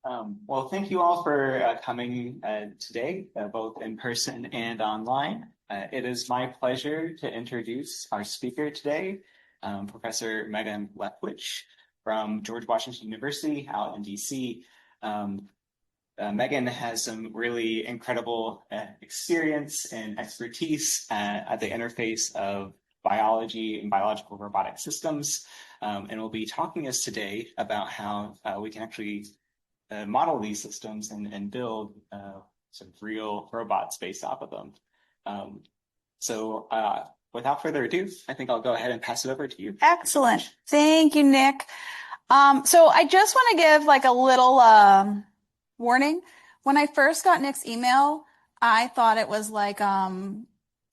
Well, thank you all for coming today, both in person and online. It is my pleasure to introduce our speaker today, Professor Megan Leftwich from George Washington University out in DC. Megan has some really incredible experience and expertise at the interface of biology and biological robotic systems, and will be talking to us today about how we can actually model these systems and build some real robots based off of them. So without further ado, I think I'll go ahead and pass it over to you. Excellent. Thank you, Nick. So I just want to give like a little warning. When I first got Nick's email, I thought it was like a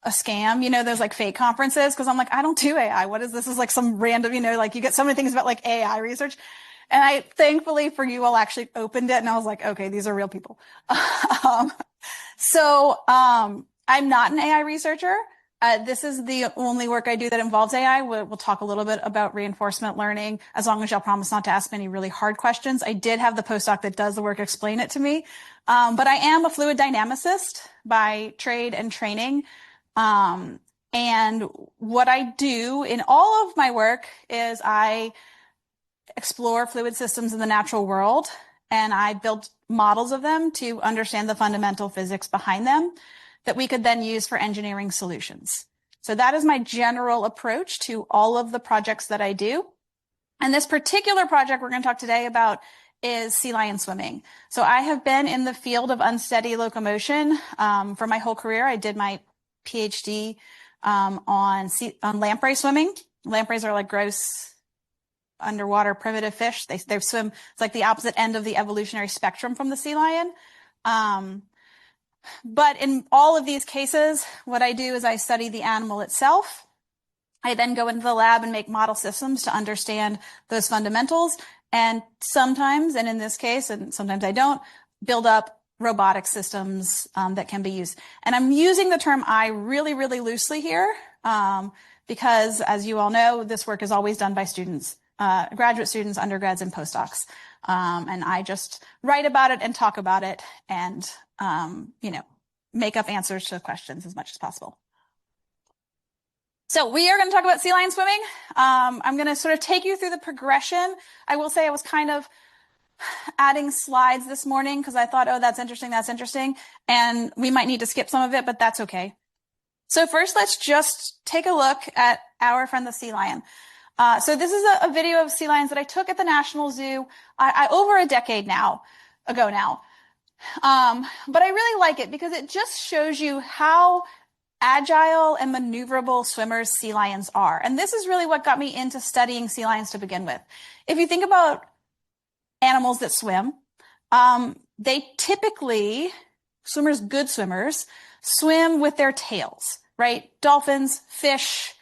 scam, those like fake conferences, because I'm like, I don't do AI. What is this? This is like some random, like you get so many things about like AI research. And I thankfully for you all actually opened it and I was like, okay, these are real people. I'm not an AI researcher. This is the only work I do that involves AI. We'll talk a little bit about reinforcement learning, as long as y'all promise not to ask many really hard questions. I did have the postdoc that does the work explain it to me. But I am a fluid dynamicist by trade and training. And what I do in all of my work is I explore fluid systems in the natural world, and I build models of them to understand the fundamental physics behind them that we could then use for engineering solutions. So that is my general approach to all of the projects that I do. And this particular project we're going to talk today about is sea lion swimming. So I have been in the field of unsteady locomotion for my whole career. I did my PhD on lamprey swimming. Lampreys are like gross underwater primitive fish. They swim. It's like the opposite end of the evolutionary spectrum from the sea lion. But in all of these cases, what I do is I study the animal itself. I then go into the lab and make model systems to understand those fundamentals. And sometimes, and in this case, and sometimes I don't, build up robotic systems that can be used. And I'm using the term I really, really loosely here because, as you all know, this work is always done by students. Graduate students, undergrads, and postdocs. And I just write about it and talk about it and, make up answers to questions as much as possible. So we are going to talk about sea lion swimming. I'm going to sort of take you through the progression. I will say I was kind of adding slides this morning because I thought, oh, that's interesting. And we might need to skip some of it, but that's okay. So first, let's just take a look at our friend, the sea lion. So this is a video of sea lions that I took at the National Zoo over a decade ago now. But I really like it because it just shows you how agile and maneuverable swimmers sea lions are. And this is really what got me into studying sea lions to begin with. If you think about animals that swim, they typically, good swimmers, swim with their tails, right? Dolphins, fish,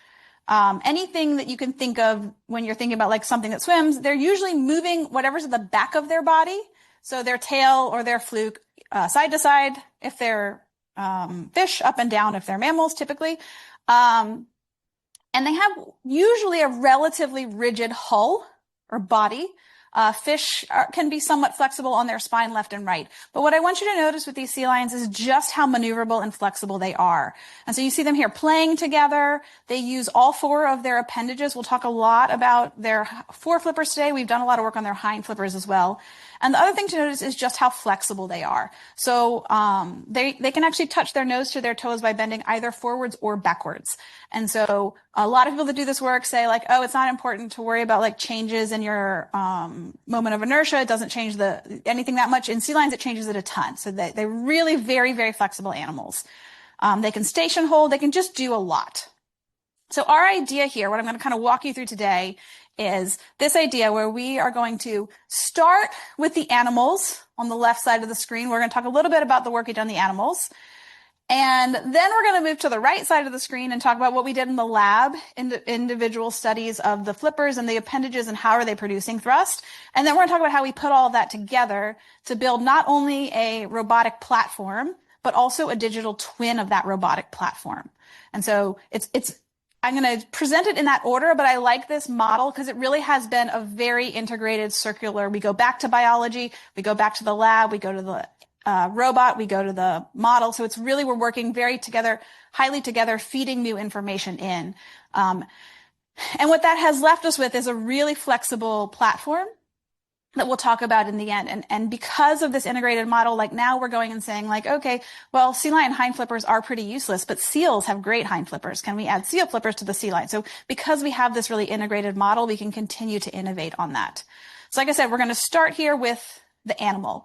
anything that you can think of when you're thinking about like something that swims, they're usually moving whatever's at the back of their body. So their tail or their fluke, side to side, if they're fish, up and down if they're mammals typically. And they have usually a relatively rigid hull or body. Fish can be somewhat flexible on their spine left and right. But what I want you to notice with these sea lions is just how maneuverable and flexible they are. And so you see them here playing together. They use all four of their appendages. We'll talk a lot about their fore flippers today. We've done a lot of work on their hind flippers as well. And the other thing to notice is just how flexible they are. So they can actually touch their nose to their toes by bending either forwards or backwards. And so a lot of people that do this work say like, oh, it's not important to worry about like changes in your moment of inertia. It doesn't change anything that much. In sea lions, it changes it a ton. So they're really very, very flexible animals. They can station hold. They can just do a lot. So our idea here, what I'm going to kind of walk you through today, is this idea where we are going to start with the animals on the left side of the screen. We're going to talk a little bit about the work we done on the animals. And then we're going to move to the right side of the screen and talk about what we did in the lab, individual studies of the flippers and the appendages and how are they producing thrust. And then we're going to talk about how we put all of that together to build not only a robotic platform, but also a digital twin of that robotic platform. And so it's I'm going to present it in that order, but I like this model because it really has been a very integrated circular. We go back to biology, we go back to the lab, we go to the robot, we go to the model. So it's really, we're working very together, highly together, feeding new information in. And what that has left us with is a really flexible platform that we'll talk about in the end. And because of this integrated model, like now we're going and saying like, okay, well, sea lion hind flippers are pretty useless, but seals have great hind flippers. Can we add seal flippers to the sea lion? So because we have this really integrated model, we can continue to innovate on that. So like I said, we're going to start here with the animal.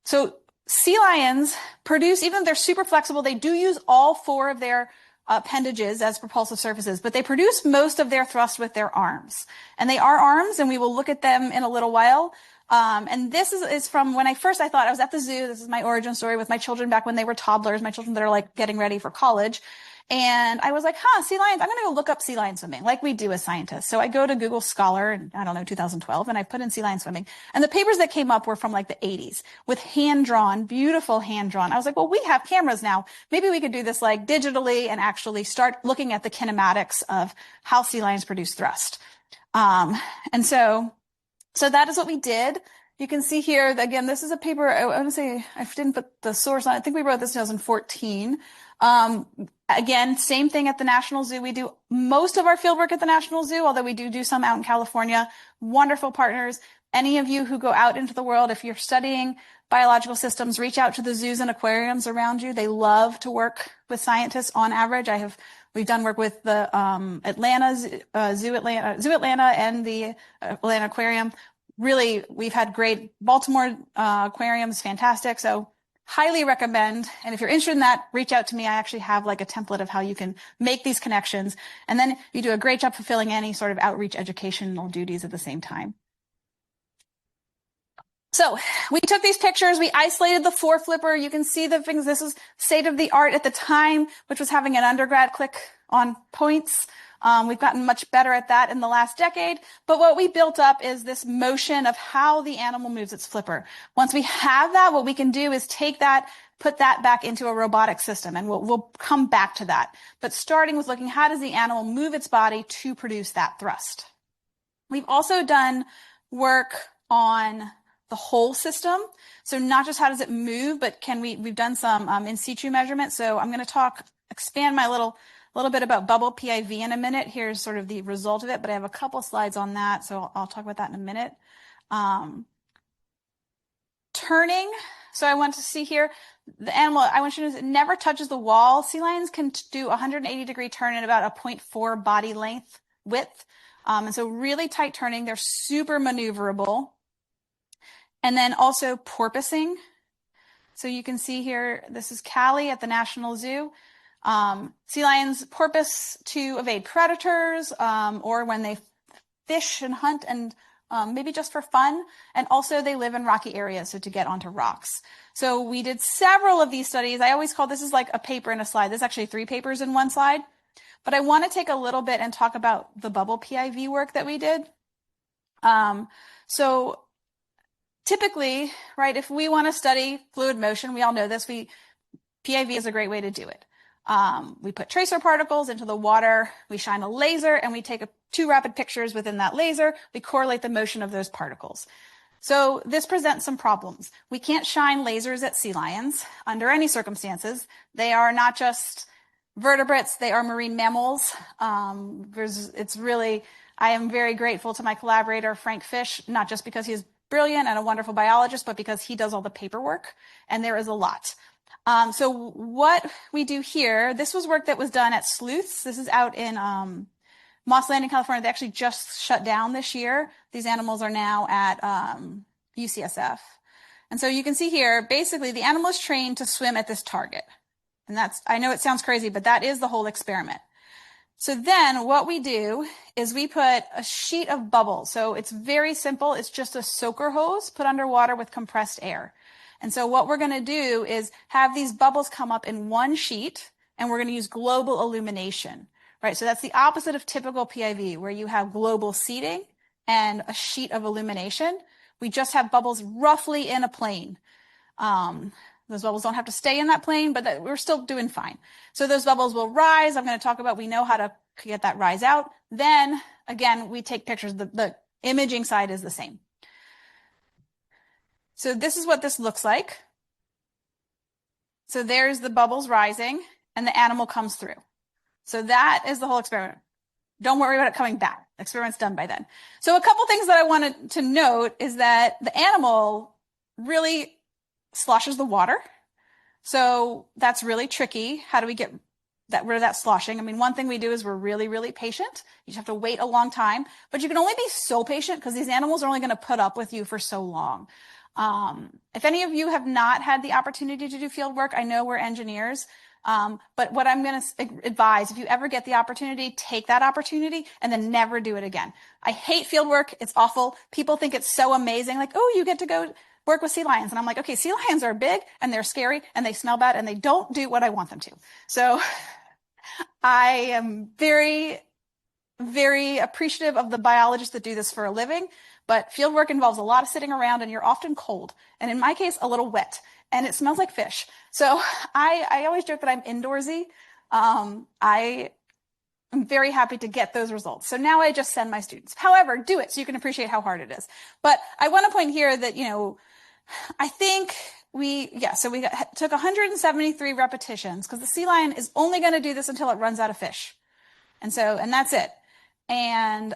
So sea lions produce, even though they're super flexible, they do use all four of their appendages as propulsive surfaces, but they produce most of their thrust with their arms. And they are arms, and we will look at them in a little while. And this is from when I thought I was at the zoo. This is my origin story with my children back when they were toddlers, my children that are like getting ready for college. And I was like, sea lions, I'm going to go look up sea lion swimming like we do as scientists. So I go to Google Scholar in, I don't know, 2012, and I put in sea lion swimming. And the papers that came up were from like the 80s with hand-drawn, beautiful hand-drawn. I was like, well, we have cameras now. Maybe we could do this like digitally and actually start looking at the kinematics of how sea lions produce thrust. And so that is what we did. You can see here, again, this is a paper, I want to say, I didn't put the source on it. I think we wrote this in 2014. Again, same thing at the National Zoo. We do most of our field work at the National Zoo, although we do some out in California. Wonderful partners. Any of you who go out into the world, if you're studying biological systems, reach out to the zoos and aquariums around you. They love to work with scientists on average. We've done work with the Zoo Atlanta and the Atlanta Aquarium. Really, we've had great Baltimore aquariums, fantastic. So highly recommend. And if you're interested in that, reach out to me. I actually have like a template of how you can make these connections. And then you do a great job fulfilling any sort of outreach educational duties at the same time. So we took these pictures. We isolated the foreflipper. You can see the things. This is state of the art at the time, which was having an undergrad click on points. We've gotten much better at that in the last decade. But what we built up is this motion of how the animal moves its flipper. Once we have that, what we can do is take that, put that back into a robotic system, and we'll come back to that. But starting with looking, how does the animal move its body to produce that thrust? We've also done work on the whole system. So not just how does it move, but we've done some in situ measurements. So I'm going to expand my little bit about bubble PIV in a minute. Here's sort of the result of it, but I have a couple slides on that, so I'll talk about that in a minute. Turning. So I want to see here, the animal, I want you to know it never touches the wall. Sea lions can do 180-degree turn in about a 0.4 body length width. And so really tight turning. They're super maneuverable. And then also porpoising. So you can see here, this is Cali at the National Zoo. Sea lions porpoise to evade predators, or when they fish and hunt and maybe just for fun. And also they live in rocky areas, so to get onto rocks. So we did several of these studies. I always call this is like a paper and a slide. There's actually 3 papers in one slide. But I want to take a little bit and talk about the bubble PIV work that we did. So typically, right, if we want to study fluid motion, we all know this, PIV is a great way to do it. We put tracer particles into the water, we shine a laser, and we take 2 rapid pictures within that laser. We correlate the motion of those particles. So this presents some problems. We can't shine lasers at sea lions under any circumstances. They are not just vertebrates, they are marine mammals. I am very grateful to my collaborator, Frank Fish, not just because he's brilliant and a wonderful biologist, but because he does all the paperwork, and there is a lot. So what we do here, this was work that was done at Sleuths. This is out in Moss Landing, California. They actually just shut down this year. These animals are now at UCSF. And so you can see here, basically the animal is trained to swim at this target. And I know it sounds crazy, but that is the whole experiment. So then what we do is we put a sheet of bubbles. So it's very simple. It's just a soaker hose put underwater with compressed air. And so what we're going to do is have these bubbles come up in one sheet, and we're going to use global illumination, right? So that's the opposite of typical PIV, where you have global seeding and a sheet of illumination. We just have bubbles roughly in a plane. The Those bubbles don't have to stay in that plane, but we're still doing fine. So those bubbles will rise. I'm going to talk about, we know how to get that rise out. Then again, we take pictures. The imaging side is the same. So this is what this looks like. So there's the bubbles rising and the animal comes through. So that is the whole experiment. Don't worry about it coming back. The experiment's done by then. So a couple things that I wanted to note is that the animal really sloshes the water. So that's really tricky. How do we get rid of that sloshing? I mean, one thing we do is we're really, really patient. You just have to wait a long time, but you can only be so patient because these animals are only going to put up with you for so long. If any of you have not had the opportunity to do field work, I know we're engineers. But what I'm going to advise, if you ever get the opportunity, take that opportunity and then never do it again. I hate field work. It's awful. People think it's so amazing. Like, oh, you get to go work with sea lions. And I'm like, okay, sea lions are big and they're scary and they smell bad and they don't do what I want them to. So I am very, very appreciative of the biologists that do this for a living, but field work involves a lot of sitting around and you're often cold. And in my case, a little wet and it smells like fish. So I always joke that I'm indoorsy. I am very happy to get those results. So now I just send my students. However, do it so you can appreciate how hard it is. But I want to point here that, I think so we took 173 repetitions because the sea lion is only going to do this until it runs out of fish. And that's it. And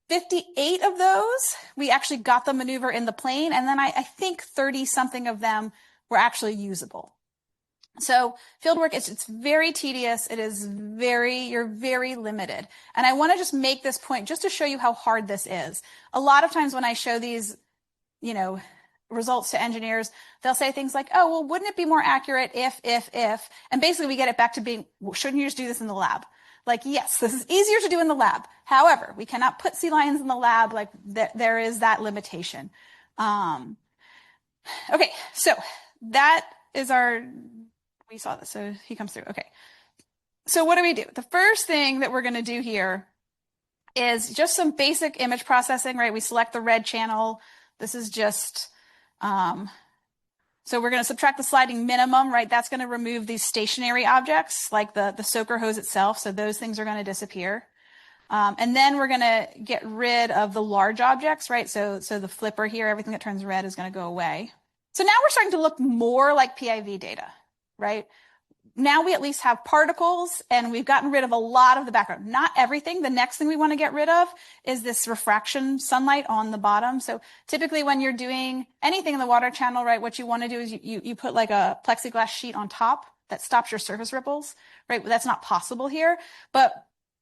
58 of those, we actually got the maneuver in the plane. And then I think 30 something of them were actually usable. So field work, it's very tedious. You're very limited. And I want to just make this point just to show you how hard this is. A lot of times when I show these, results to engineers, they'll say things like, oh, well, wouldn't it be more accurate if, and basically we get it back to being, well, shouldn't you just do this in the lab? Like, yes, this is easier to do in the lab. However, we cannot put sea lions in the lab. Like there is that limitation. Okay. So that is we saw this. So he comes through. Okay. So what do? The first thing that we're going to do here is just some basic image processing, right? We select the red channel. This is just, so we're going to subtract the sliding minimum, right? That's going to remove these stationary objects like the soaker hose itself. So those things are going to disappear. And then we're going to get rid of the large objects, right? So the flipper here, everything that turns red is going to go away. So now we're starting to look more like PIV data, right? Now we at least have particles and we've gotten rid of a lot of the background. Not everything. The next thing we want to get rid of is this refraction sunlight on the bottom. So typically when you're doing anything in the water channel, right, what you want to do is you put like a plexiglass sheet on top that stops your surface ripples, right? That's not possible here. But,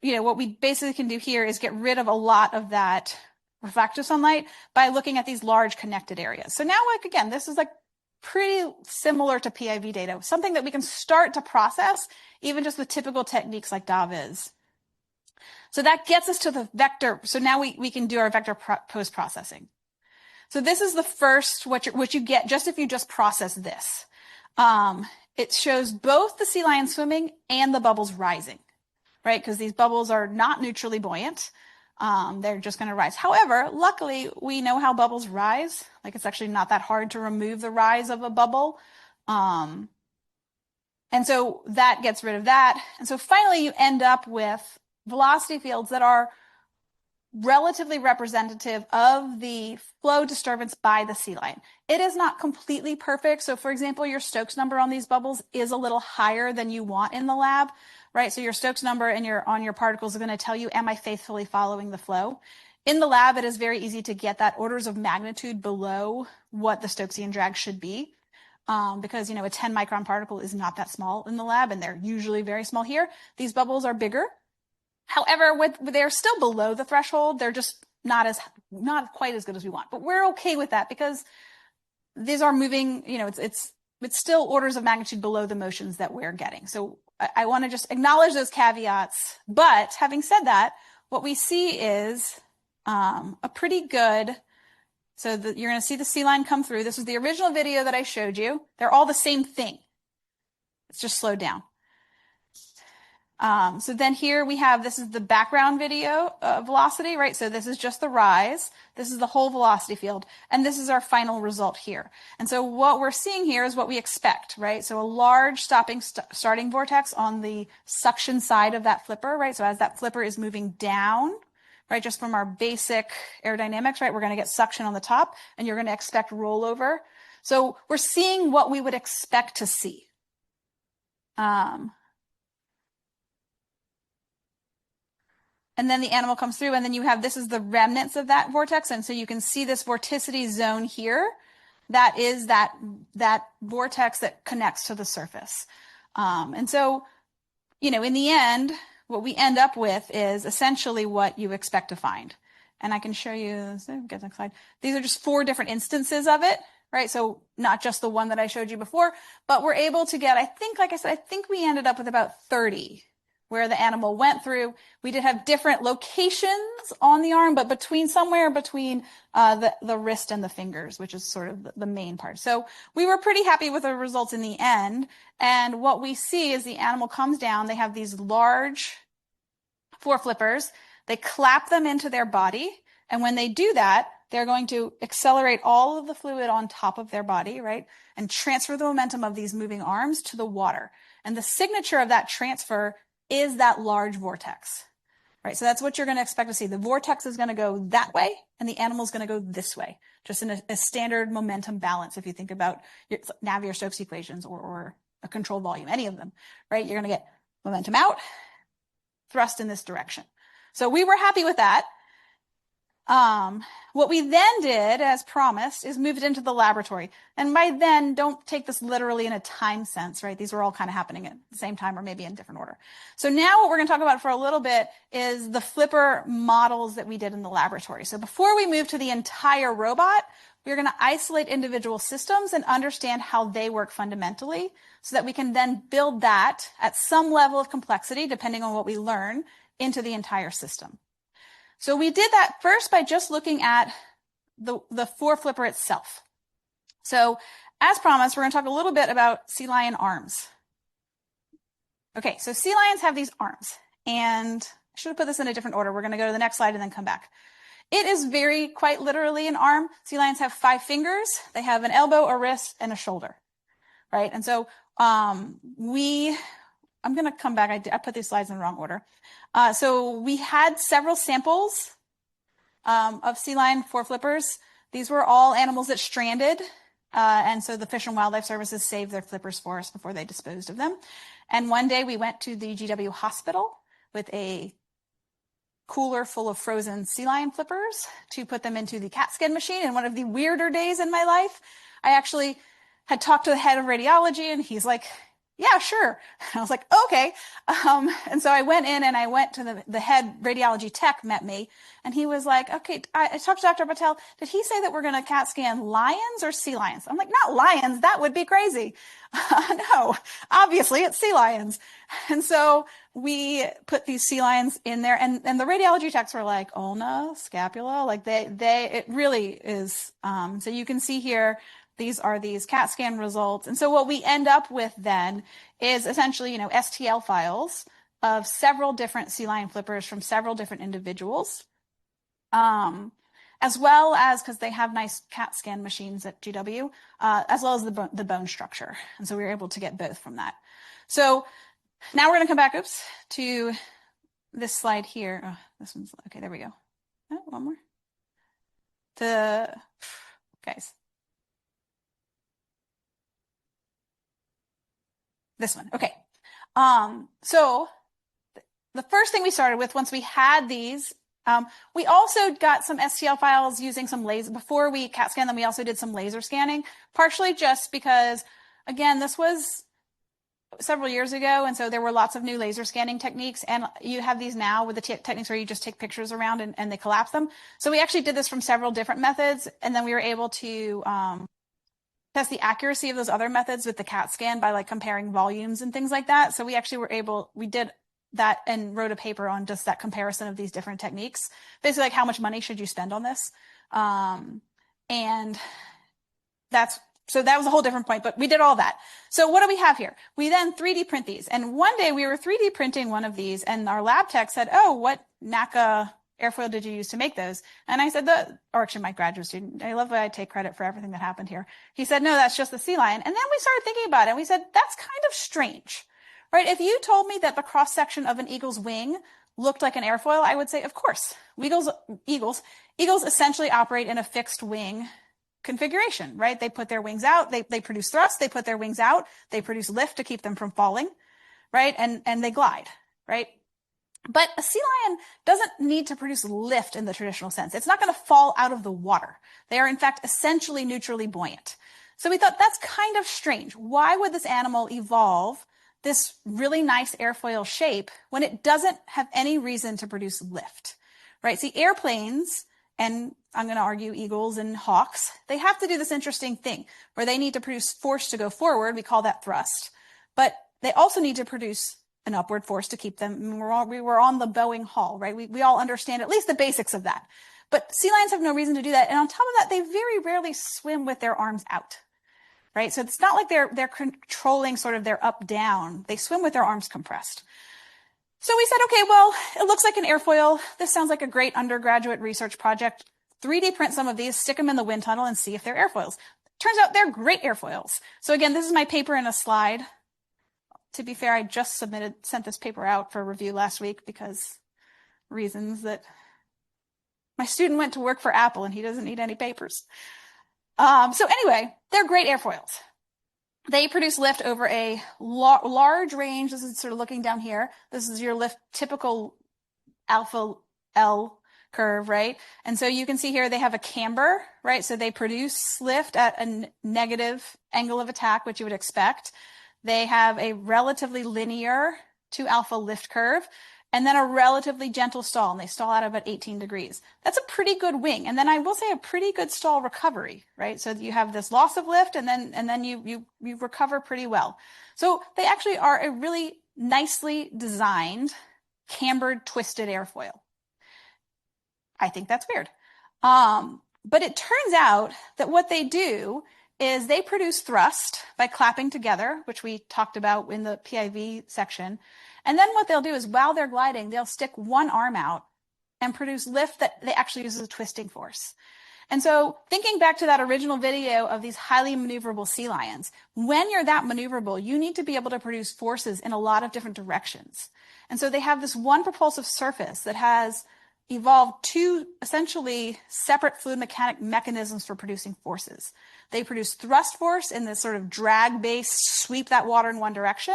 what we basically can do here is get rid of a lot of that refractive sunlight by looking at these large connected areas. So now, like, again, this is like pretty similar to PIV data, something that we can start to process even just with typical techniques like DAVIZ. So that gets us to the vector. So now we can do our vector post-processing. So this is the first, what you get just if you just process this. It shows both the sea lion swimming and the bubbles rising, right? Because these bubbles are not neutrally buoyant. They're just going to rise. However, luckily, we know how bubbles rise. Like it's actually not that hard to remove the rise of a bubble. And so that gets rid of that. And so finally, you end up with velocity fields that are relatively representative of the flow disturbance by the sea lion. It is not completely perfect. So for example, your Stokes number on these bubbles is a little higher than you want in the lab, right? So your Stokes number and on your particles are going to tell you, am I faithfully following the flow? In the lab, it is very easy to get that orders of magnitude below what the Stokesian drag should be. Because, a 10 micron particle is not that small in the lab and they're usually very small here. These bubbles are bigger. However, they're still below the threshold. They're just not quite as good as we want, but we're okay with that because these are moving, it's still orders of magnitude below the motions that we're getting. So I want to just acknowledge those caveats. But having said that, what we see is a pretty good, so you're going to see the sea lion come through. This was the original video that I showed you. They're all the same thing. It's just slowed down. So then here we have, this is the background video velocity, right? So this is just the rise. This is the whole velocity field. And this is our final result here. And so what we're seeing here is what we expect, right? So a large starting vortex on the suction side of that flipper, right? So as that flipper is moving down, right, just from our basic aerodynamics, right, we're going to get suction on the top and you're going to expect rollover. So we're seeing what we would expect to see. And then the animal comes through and then you have, this is the remnants of that vortex. And so you can see this vorticity zone here. That is that vortex that connects to the surface. And so, you know, in the end, what we end up with is essentially what you expect to find. And I can show you, so get next slide. These are just 4 different instances of it, right? So not just the one that I showed you before, but we're able to get, I think, like I said, I think we ended up with about 30 where the animal went through. We did have different locations on the arm, but somewhere between the wrist and the fingers, which is sort of the main part. So we were pretty happy with the results in the end. And what we see is the animal comes down. They have these large foreflippers. They clap them into their body. And when they do that, they're going to accelerate all of the fluid on top of their body, right? And transfer the momentum of these moving arms to the water. And the signature of that transfer is that large vortex, right? So that's what you're going to expect to see. The vortex is going to go that way and the animal is going to go this way, just in a standard momentum balance. If you think about your Navier-Stokes equations or a control volume, any of them, right? You're going to get momentum out, thrust in this direction. So we were happy with that. What we then did, as promised, is move it into the laboratory. And by then, don't take this literally in a time sense, right? These were all kind of happening at the same time or maybe in different order. So now what we're going to talk about for a little bit is the flipper models that we did in the laboratory. So before we move to the entire robot, we're going to isolate individual systems and understand how they work fundamentally so that we can then build that at some level of complexity, depending on what we learn, into the entire system. So we did that first by just looking at the foreflipper itself. So as promised, we're going to talk a little bit about sea lion arms. Okay, so sea lions have these arms, and I should have put this in a different order. We're going to go to the next slide and then come back. It is quite literally an arm. Sea lions have 5 fingers. They have an elbow, a wrist, and a shoulder, right? And so I'm going to come back. I put these slides in the wrong order. So we had several samples of sea lion foreflippers. These were all animals that stranded. And so the Fish and Wildlife Services saved their flippers for us before they disposed of them. And one day we went to the GW hospital with a cooler full of frozen sea lion flippers to put them into the CAT scan machine. And one of the weirder days in my life, I actually had talked to the head of radiology and he's like, yeah, sure. And I was like, okay. And so I went in and I went to the head radiology tech met me and he was like, okay, I talked to Dr. Patel. Did he say that we're going to CAT scan lions or sea lions? I'm like, not lions. That would be crazy. No, obviously it's sea lions. And so we put these sea lions in there and the radiology techs were like, ulna, scapula, like it really is. So you can see here, these are these CAT scan results. And so what we end up with then is essentially, STL files of several different sea lion flippers from several different individuals, as well as, because they have nice CAT scan machines at GW, as well as the bone structure. And so we were able to get both from that. So now we're going to come back, to this slide here. Oh, this one's, okay, there we go. Oh, one more. Guys. This one. Okay. So the first thing we started with, once we had these, we also got some STL files using some laser. Before we CAT scanned them, we also did some laser scanning, partially just because, again, this was several years ago. And so there were lots of new laser scanning techniques. And you have these now with the techniques where you just take pictures around and they collapse them. So we actually did this from several different methods. And then we were able to, test the accuracy of those other methods with the CAT scan by comparing volumes and things like that. So we did that and wrote a paper on just that comparison of these different techniques. Basically, how much money should you spend on this? And that's So that was a whole different point, but we did all that. So what do we have here? We then 3D print these. And one day we were 3D printing one of these and our lab tech said, oh, what NACA airfoil did you use to make those? And I said, or actually my graduate student, I love the way I take credit for everything that happened here. He said, no, that's just the sea lion. And then we started thinking about it and we said, that's kind of strange, right? If you told me that the cross section of an eagle's wing looked like an airfoil, I would say, of course. Eagles essentially operate in a fixed wing configuration, right? They put their wings out, they produce thrust, they put their wings out, they produce lift to keep them from falling, right? And they glide, right? But a sea lion doesn't need to produce lift in the traditional sense. It's not going to fall out of the water. They are, in fact, essentially neutrally buoyant. So we thought that's kind of strange. Why would this animal evolve this really nice airfoil shape when it doesn't have any reason to produce lift, right? See, airplanes, and I'm going to argue eagles and hawks, they have to do this interesting thing where they need to produce force to go forward. We call that thrust. But they also need to produce an upward force to keep them. We were on the Boeing hull, right? We all understand at least the basics of that. But sea lions have no reason to do that. And on top of that, they very rarely swim with their arms out, right? So it's not like they're controlling sort of their up down. They swim with their arms compressed. So we said, okay, well, it looks like an airfoil. This sounds like a great undergraduate research project. 3D print some of these, stick them in the wind tunnel and see if they're airfoils. Turns out they're great airfoils. So again, this is my paper in a slide. To be fair, I just sent this paper out for review last week because reasons that my student went to work for Apple and he doesn't need any papers. So anyway, they're great airfoils. They produce lift over a large range. This is sort of looking down here. This is your lift, typical alpha L curve, right? And so you can see here they have a camber, right? So they produce lift at a negative angle of attack, which you would expect. They have a relatively linear 2 alpha lift curve and then a relatively gentle stall, and they stall out about 18 degrees. That's a pretty good wing. And then I will say a pretty good stall recovery, right? So you have this loss of lift and then you recover pretty well. So they actually are a really nicely designed, cambered, twisted airfoil. I think that's weird. But it turns out that what they do is they produce thrust by clapping together, which we talked about in the PIV section. And then what they'll do is while they're gliding, they'll stick one arm out and produce lift that they actually use as a twisting force. And so thinking back to that original video of these highly maneuverable sea lions, when you're that maneuverable, you need to be able to produce forces in a lot of different directions. And so they have this one propulsive surface that has evolved 2 essentially separate fluid mechanic mechanisms for producing forces. They produce thrust force in this sort of drag-based sweep that water in one direction,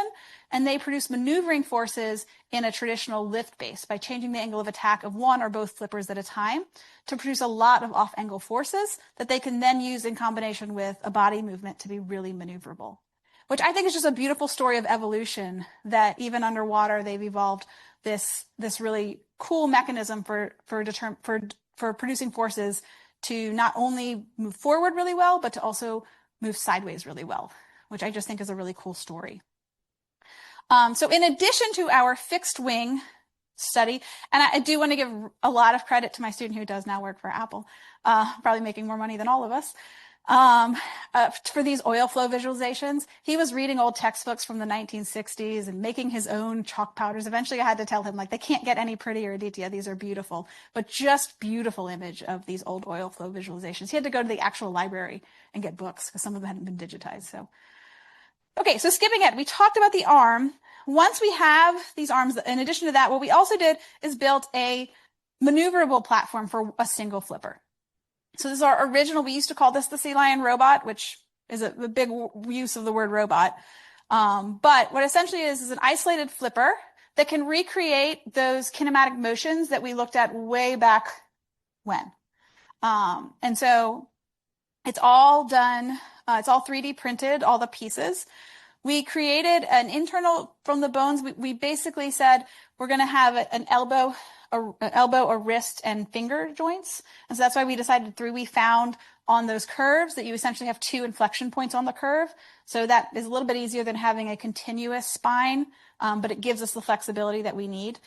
and they produce maneuvering forces in a traditional lift base by changing the angle of attack of one or both flippers at a time to produce a lot of off-angle forces that they can then use in combination with a body movement to be really maneuverable, which I think is just a beautiful story of evolution, that even underwater they've evolved this really cool mechanism for producing forces to not only move forward really well, but to also move sideways really well, which I just think is a really cool story. So in addition to our fixed wing study, and I do want to give a lot of credit to my student who does now work for Apple, probably making more money than all of us, for these oil flow visualizations. He was reading old textbooks from the 1960s and making his own chalk powders. Eventually I had to tell him, like, they can't get any prettier, Aditya. These are beautiful, but just beautiful image of these old oil flow visualizations. He had to go to the actual library and get books because some of them hadn't been digitized. So, okay, so skipping ahead, we talked about the arm. Once we have these arms, in addition to that, what we also did is built a maneuverable platform for a single flipper. So this is our original, we used to call this the sea lion robot, which is a big use of the word robot. But what essentially is an isolated flipper that can recreate those kinematic motions that we looked at way back when. And so it's all done, it's all 3D printed, all the pieces. We created an internal, from the bones, we basically said we're going to have an elbow, a wrist, and finger joints. And so that's why we decided we found on those curves that you essentially have 2 inflection points on the curve. So that is a little bit easier than having a continuous spine, but it gives us the flexibility that we need.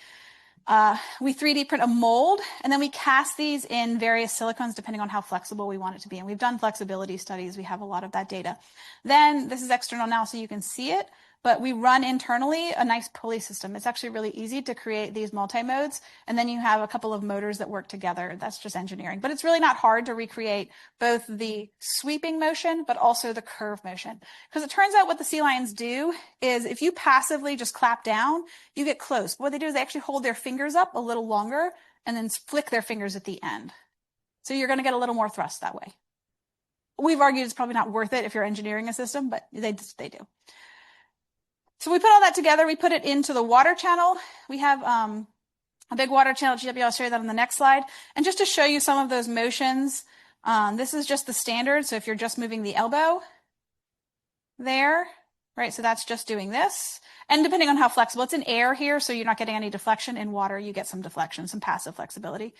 We 3D print a mold, and then we cast these in various silicones depending on how flexible we want it to be. And we've done flexibility studies. We have a lot of that data. Then this is external now, so you can see it. But we run internally a nice pulley system. It's actually really easy to create these multi-modes. And then you have a couple of motors that work together. That's just engineering. But it's really not hard to recreate both the sweeping motion, but also the curve motion. Because it turns out what the sea lions do is if you passively just clap down, you get close. But what they do is they actually hold their fingers up a little longer and then flick their fingers at the end. So you're going to get a little more thrust that way. We've argued it's probably not worth it if you're engineering a system, but they do. So we put all that together. We put it into the water channel. We have a big water channel at GW. I'll show you that on the next slide. And just to show you some of those motions, this is just the standard. So if you're just moving the elbow there, right? So that's just doing this. And depending on how flexible, it's in air here, so you're not getting any deflection. In water, you get some deflection, some passive flexibility.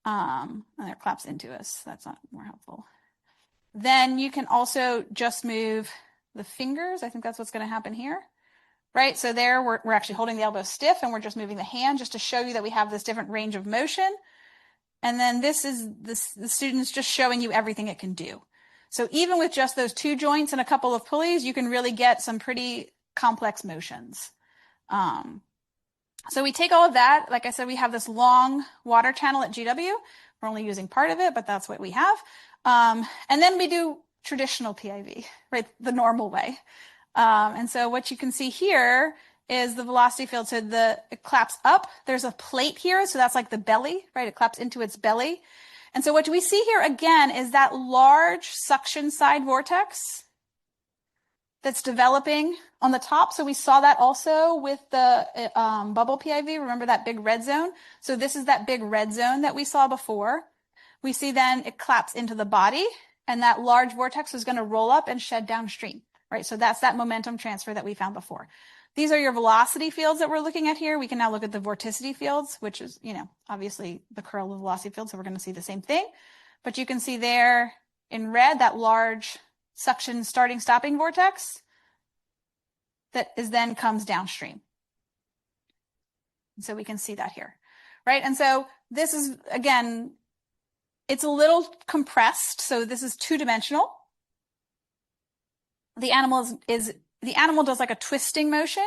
And there claps into us. That's not more helpful. Then you can also just move the fingers. I think that's what's going to happen here. Right, so there we're actually holding the elbow stiff and we're just moving the hand just to show you that we have this different range of motion. And then this is the student's just showing you everything it can do. So even with just those two joints and a couple of pulleys, you can really get some pretty complex motions. So we take all of that. Like I said, we have this long water channel at GW. We're only using part of it, but that's what we have. And then we do traditional PIV, right, the normal way. And so what you can see here is the velocity field. So it claps up. There's a plate here. So that's like the belly, right? It claps into its belly. And so what we see here again is that large suction side vortex that's developing on the top. So we saw that also with the bubble PIV. Remember that big red zone? So this is that big red zone that we saw before. We see then it claps into the body, and that large vortex is going to roll up and shed downstream. Right, so that's that momentum transfer that we found before. These are your velocity fields that we're looking at here. We can now look at the vorticity fields, which is, obviously the curl of the velocity field, so we're going to see the same thing. But you can see there in red that large suction starting stopping vortex that is then comes downstream. And so we can see that here, right? And so this is, again, it's a little compressed, so this is two-dimensional. The animal does like a twisting motion,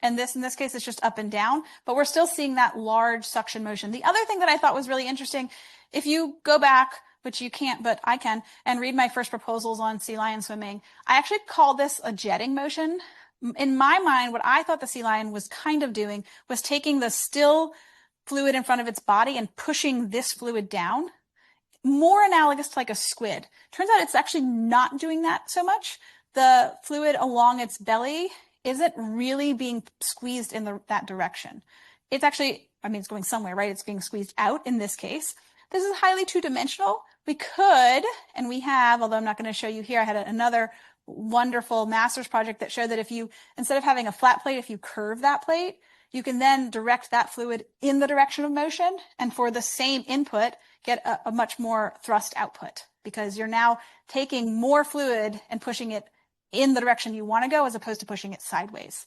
and in this case, it's just up and down, but we're still seeing that large suction motion. The other thing that I thought was really interesting, if you go back, which you can't, but I can, and read my first proposals on sea lion swimming, I actually call this a jetting motion. In my mind, what I thought the sea lion was kind of doing was taking the still fluid in front of its body and pushing this fluid down, more analogous to like a squid. Turns out it's actually not doing that so much. The fluid along its belly isn't really being squeezed in that direction. It's actually, it's going somewhere, right? It's being squeezed out in this case. This is highly two-dimensional. We could, and we have, although I'm not going to show you here, I had another wonderful master's project that showed that if you, instead of having a flat plate, if you curve that plate, you can then direct that fluid in the direction of motion, and for the same input, get a much more thrust output, because you're now taking more fluid and pushing it in the direction you want to go as opposed to pushing it sideways.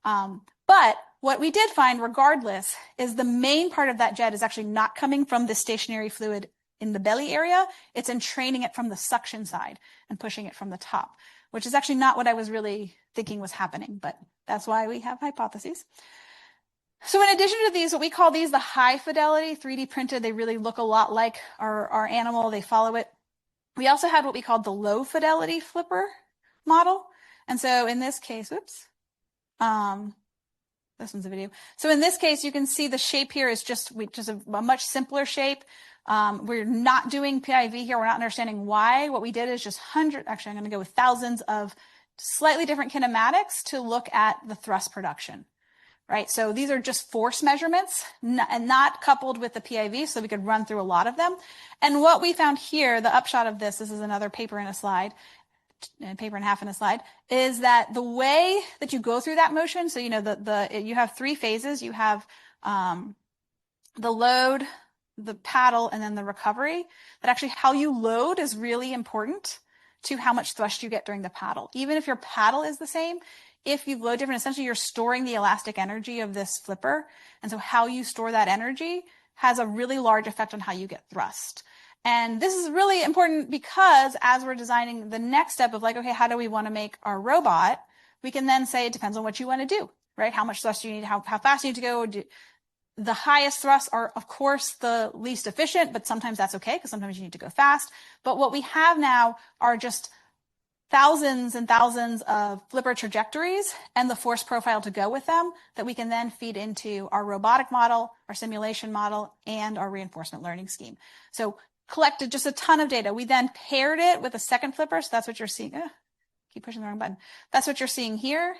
But what we did find regardless is the main part of that jet is actually not coming from the stationary fluid in the belly area. It's entraining it from the suction side and pushing it from the top, which is actually not what I was really thinking was happening, but that's why we have hypotheses. So in addition to these, what we call these the high fidelity 3D printed, they really look a lot like our animal. They follow it. We also had what we called the low fidelity flipper model. And so in this case, this one's a video. So in this case, you can see the shape here is just a much simpler shape. We're not doing PIV here. We're not understanding why. What we did is just actually I'm going to go with thousands of slightly different kinematics to look at the thrust production. Right, so these are just force measurements and not coupled with the PIV, so we could run through a lot of them. And what we found here, the upshot of this is another paper in a slide, paper and a half in a slide, is that the way that you go through that motion, so you have three phases. You have the load, the paddle, and then the recovery. That actually how you load is really important, to how much thrust you get during the paddle. Even if your paddle is the same, if you load different, essentially you're storing the elastic energy of this flipper. And so how you store that energy has a really large effect on how you get thrust. And this is really important because as we're designing the next step of like, okay, how do we want to make our robot? We can then say it depends on what you want to do, right? How much thrust do you need? How fast you need to go? The highest thrusts are, of course, the least efficient, but sometimes that's okay because sometimes you need to go fast. But what we have now are just thousands and thousands of flipper trajectories and the force profile to go with them that we can then feed into our robotic model, our simulation model, and our reinforcement learning scheme. So collected just a ton of data. We then paired it with a second flipper. So that's what you're seeing. Keep pushing the wrong button. That's what you're seeing here.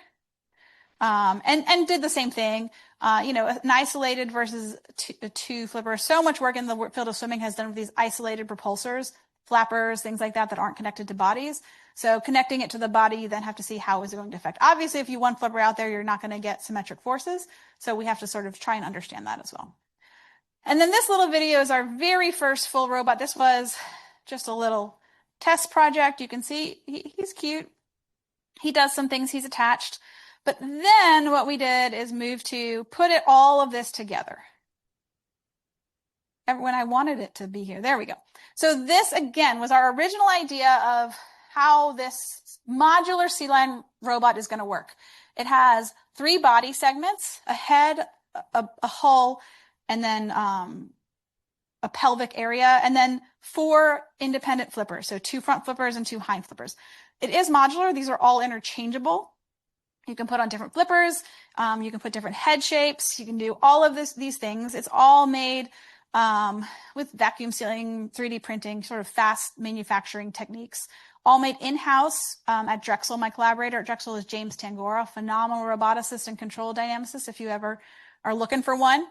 And did the same thing. An isolated versus two flippers. So much work in the field of swimming has done with these isolated propulsors, flappers, things like that aren't connected to bodies. So connecting it to the body, you then have to see how is it going to affect. Obviously, if you one flipper out there, you're not going to get symmetric forces. So we have to sort of try and understand that as well. And then this little video is our very first full robot. This was just a little test project. You can see he's cute. He does some things. He's attached. But then what we did is move to put all of this together. When I wanted it to be here. There we go. So this, again, was our original idea of how this modular sea lion robot is going to work. It has 3 body segments, a head, a hull, and then a pelvic area, and then 4 independent flippers. So 2 front flippers and 2 hind flippers. It is modular. These are all interchangeable. You can put on different flippers. You can put different head shapes. You can do all of these things. It's all made with vacuum sealing, 3D printing, sort of fast manufacturing techniques, all made in-house at Drexel. My collaborator at Drexel is James Tangora, phenomenal roboticist and control dynamicist if you ever are looking for one.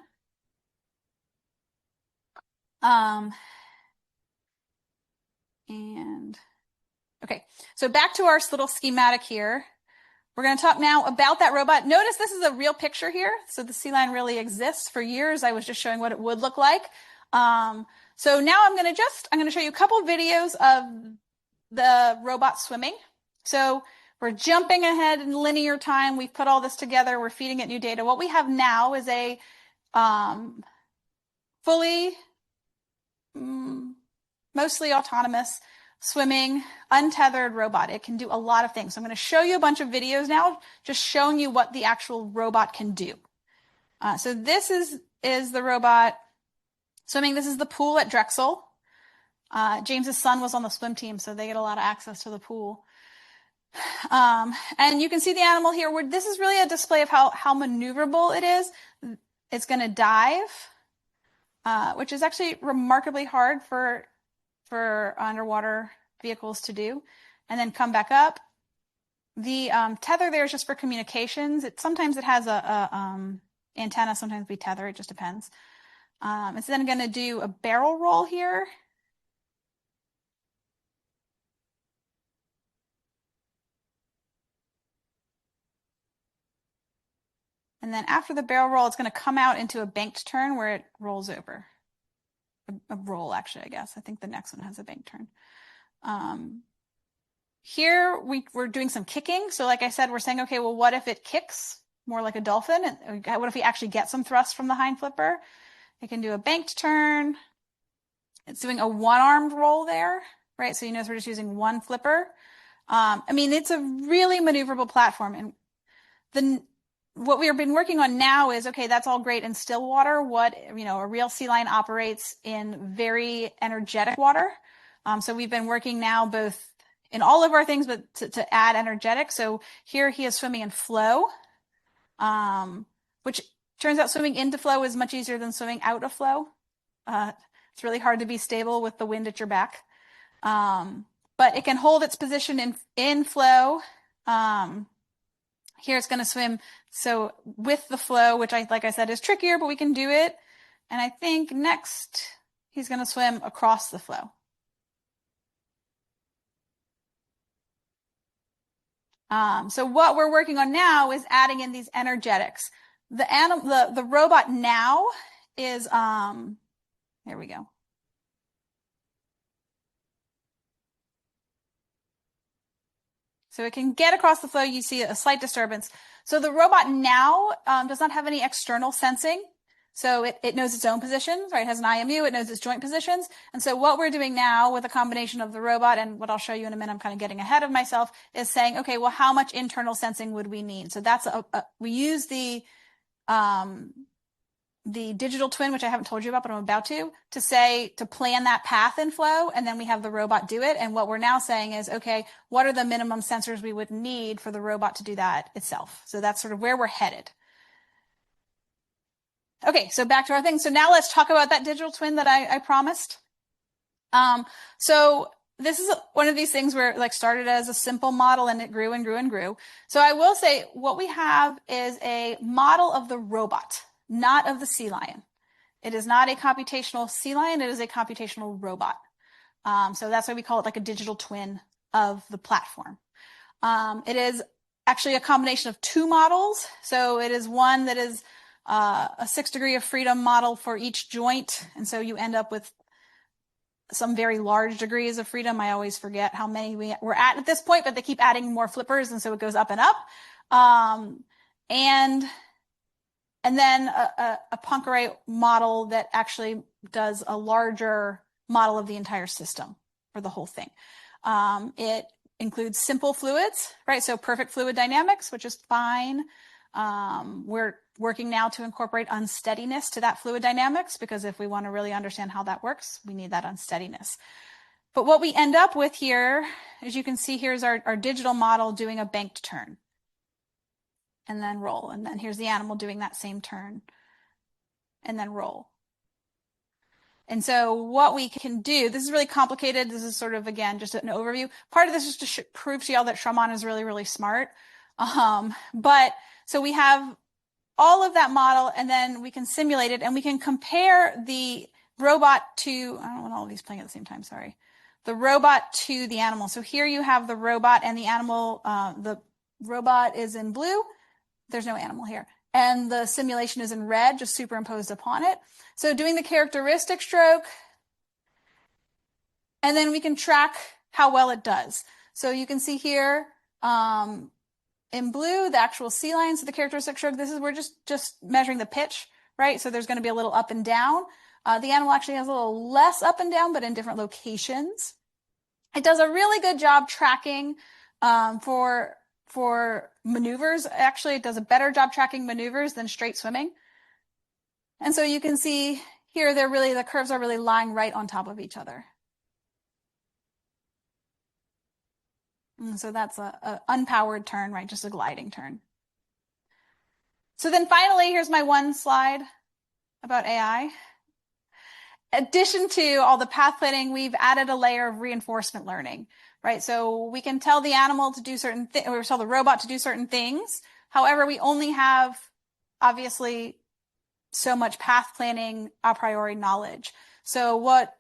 Okay, so back to our little schematic here. We're going to talk now about that robot. Notice this is a real picture here. So the sea lion really exists. For years, I was just showing what it would look like. So now I'm going to show you a couple videos of the robot swimming. So we're jumping ahead in linear time. We've put all this together. We're feeding it new data. What we have now is a fully, mostly autonomous swimming, untethered robot. It can do a lot of things. So I'm going to show you a bunch of videos now, just showing you what the actual robot can do. So this is the robot swimming. This is the pool at Drexel. James's son was on the swim team, so they get a lot of access to the pool. And you can see the animal here. This is really a display of how maneuverable it is. It's going to dive, which is actually remarkably hard for underwater vehicles to do, and then come back up. The tether there is just for communications. Sometimes it has a antenna, sometimes we tether, it just depends. It's then going to do a barrel roll here. And then after the barrel roll, it's going to come out into a banked turn where it rolls over. A roll, actually, I guess. I think the next one has a bank turn. Here we're doing some kicking. So like I said, we're saying, okay, well, what if it kicks more like a dolphin? And what if we actually get some thrust from the hind flipper? It can do a banked turn. It's doing a one-armed roll there, right? So you notice we're just using one flipper. It's a really maneuverable platform. And what we've been working on now is, okay, that's all great in still water. A real sea lion operates in very energetic water. So we've been working now both in all of our things, but to add energetic. So here he is swimming in flow, which turns out swimming into flow is much easier than swimming out of flow. It's really hard to be stable with the wind at your back. But it can hold its position in flow. Here it's going to swim so with the flow, which like I said, is trickier, but we can do it. And I think next he's going to swim across the flow. So what we're working on now is adding in these energetics. The robot now is, there we go. So it can get across the flow. You see a slight disturbance. So the robot now does not have any external sensing. So it knows its own positions, right? It has an IMU, it knows its joint positions. And so what we're doing now with a combination of the robot and what I'll show you in a minute, I'm kind of getting ahead of myself, is saying, okay, well, how much internal sensing would we need? So that's we use the digital twin, which I haven't told you about, but I'm about to plan that path and flow. And then we have the robot do it. And what we're now saying is, okay, what are the minimum sensors we would need for the robot to do that itself? So that's sort of where we're headed. Okay, so back to our thing. So now let's talk about that digital twin that I promised. So this is one of these things where it started as a simple model and it grew and grew and grew. So I will say what we have is a model of the robot, not of the sea lion. It is not a computational sea lion. It is a computational robot. So that's why we call it like a digital twin of the platform. It is actually a combination of two models. So it is one that is a 6 degree of freedom model for each joint. And so you end up with some very large degrees of freedom. I always forget how many we're at this point, but they keep adding more flippers. And so it goes up and up. And then a Poincare model that actually does a larger model of the entire system for the whole thing. It includes simple fluids, right? So perfect fluid dynamics, which is fine. We're working now to incorporate unsteadiness to that fluid dynamics, because if we want to really understand how that works, we need that unsteadiness. But what we end up with here, as you can see, here's our digital model doing a banked turn and then roll. And then here's the animal doing that same turn and then roll. And so what we can do, this is really complicated. This is sort of, again, just an overview. Part of this is to prove to y'all that Shaman is really, really smart. But so we have all of that model, and then we can simulate it, and we can compare the robot to, I don't want all of these playing at the same time, sorry. The robot to the animal. So here you have the robot and the animal. The robot is in blue. There's no animal here. And the simulation is in red, just superimposed upon it. So doing the characteristic stroke, and then we can track how well it does. So you can see here, in blue, the actual sea lion. So the characteristic stroke, we're just measuring the pitch, right? So there's going to be a little up and down. The animal actually has a little less up and down, but in different locations. It does a really good job tracking for maneuvers. Actually, it does a better job tracking maneuvers than straight swimming. And so you can see here, the curves are really lying right on top of each other. And so that's a unpowered turn, right? Just a gliding turn. So then finally, here's my one slide about AI. In addition to all the path planning, we've added a layer of reinforcement learning, right? So we can tell the animal to do certain things, or tell the robot to do certain things. However, we only have, obviously, so much path planning a priori knowledge. So what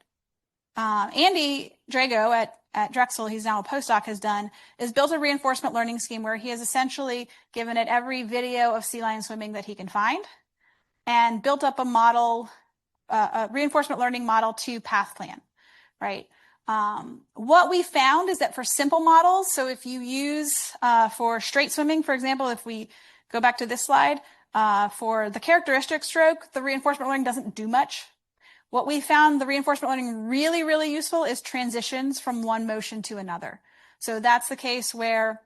Andy Drago at Drexel, he's now a postdoc, has done is built a reinforcement learning scheme where he has essentially given it every video of sea lion swimming that he can find and built up a model, a reinforcement learning model to path plan, right? What we found is that for simple models, so if you use for straight swimming, for example, if we go back to this slide, for the characteristic stroke, the reinforcement learning doesn't do much. What we found the reinforcement learning really, really useful is transitions from one motion to another. So that's the case where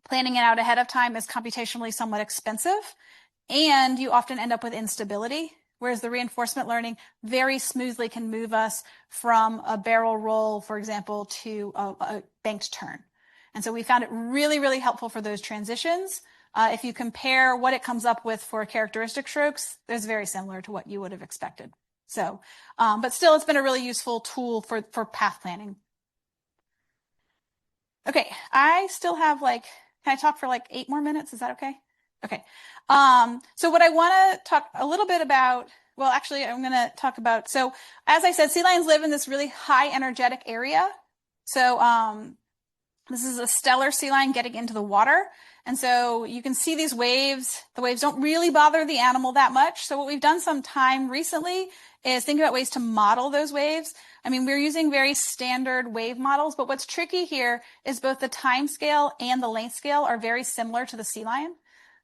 planning it out ahead of time is computationally somewhat expensive, and you often end up with instability, whereas the reinforcement learning very smoothly can move us from a barrel roll, for example, to a banked turn. And so we found it really, really helpful for those transitions. If you compare what it comes up with for characteristic strokes, it's very similar to what you would have expected. So, but still, it's been a really useful tool for path planning. Okay, I still have can I talk for 8 more minutes? Is that okay? Okay. So what I want to talk a little bit about, well, actually, I'm going to talk about, so as I said, sea lions live in this really high energetic area. So, This is a stellar sea lion getting into the water. And so you can see these waves. The waves don't really bother the animal that much. So what we've done some time recently is think about ways to model those waves. I mean, we're using very standard wave models, but what's tricky here is both the time scale and the length scale are very similar to the sea lion.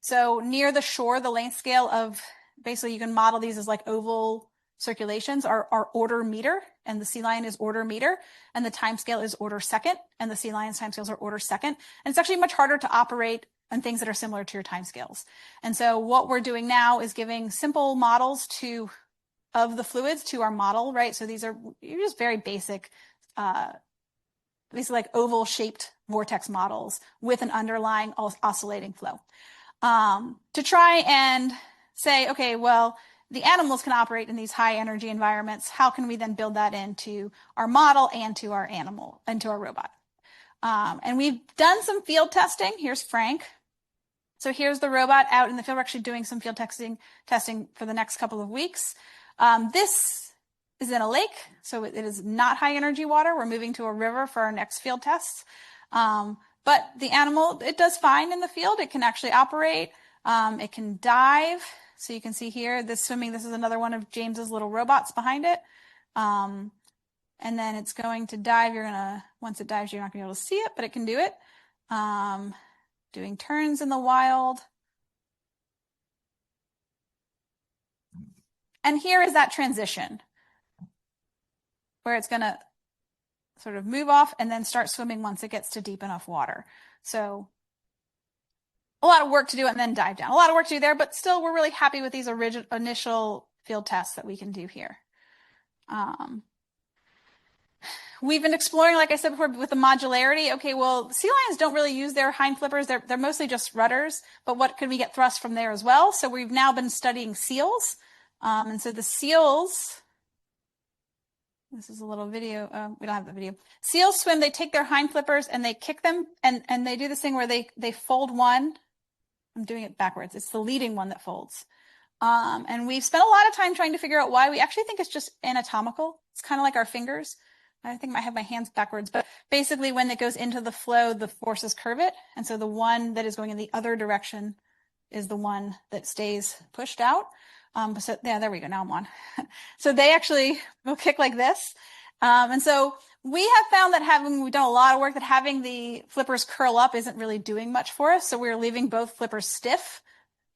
So near the shore, the length scale of basically you can model these as like oval circulations are order meter, and the sea lion is order meter, and the time scale is order second, and the sea lion's time scales are order second. And it's actually much harder to operate on things that are similar to your time scales. And so what we're doing now is giving simple models of the fluids to our model, right? So these are just very basic, basically like oval shaped vortex models with an underlying oscillating flow. To try and say, okay, well, the animals can operate in these high energy environments. How can we then build that into our model and to our animal, into our robot? And we've done some field testing. Here's Frank. So here's the robot out in the field. We're actually doing some field testing for the next couple of weeks. This is in a lake, so it is not high energy water. We're moving to a river for our next field tests. But the animal, it does fine in the field. It can actually operate. It can dive. So you can see here, this is another one of James's little robots behind it. And then it's going to dive. Once it dives, you're not going to be able to see it, but it can do it. Doing turns in the wild. And here is that transition where it's going to sort of move off and then start swimming once it gets to deep enough water. So a lot of work to do and then dive down. A lot of work to do there, but still we're really happy with these initial field tests that we can do here. We've been exploring, like I said before, with the modularity. Okay, well, sea lions don't really use their hind flippers. They're mostly just rudders, but what could we get thrust from there as well? So we've now been studying seals. And so the seals, this is a little video. We don't have the video. Seals swim, they take their hind flippers and they kick them, and they do this thing where they fold one. I'm doing it backwards. It's the leading one that folds. And we've spent a lot of time trying to figure out why. We actually think it's just anatomical. It's kind of like our fingers. I think I have my hands backwards, but basically when it goes into the flow, the forces curve it. And so the one that is going in the other direction is the one that stays pushed out. So yeah, there we go. Now I'm on. So they actually will kick like this. And so we have found that we've done a lot of work, that having the flippers curl up isn't really doing much for us. So we're leaving both flippers stiff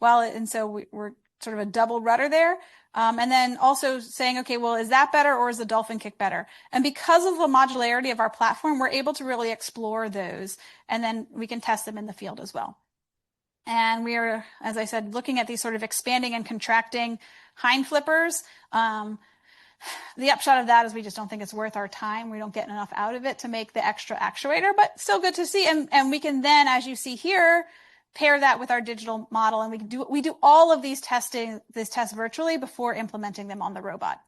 and so we're sort of a double rudder there. And then also saying, okay, well, is that better or is the dolphin kick better? And because of the modularity of our platform, we're able to really explore those, and then we can test them in the field as well. And we are, as I said, looking at these sort of expanding and contracting hind flippers. The upshot of that is we just don't think it's worth our time. We don't get enough out of it to make the extra actuator, but still good to see. And we can then, as you see here, pair that with our digital model, and we do all of these tests virtually before implementing them on the robot.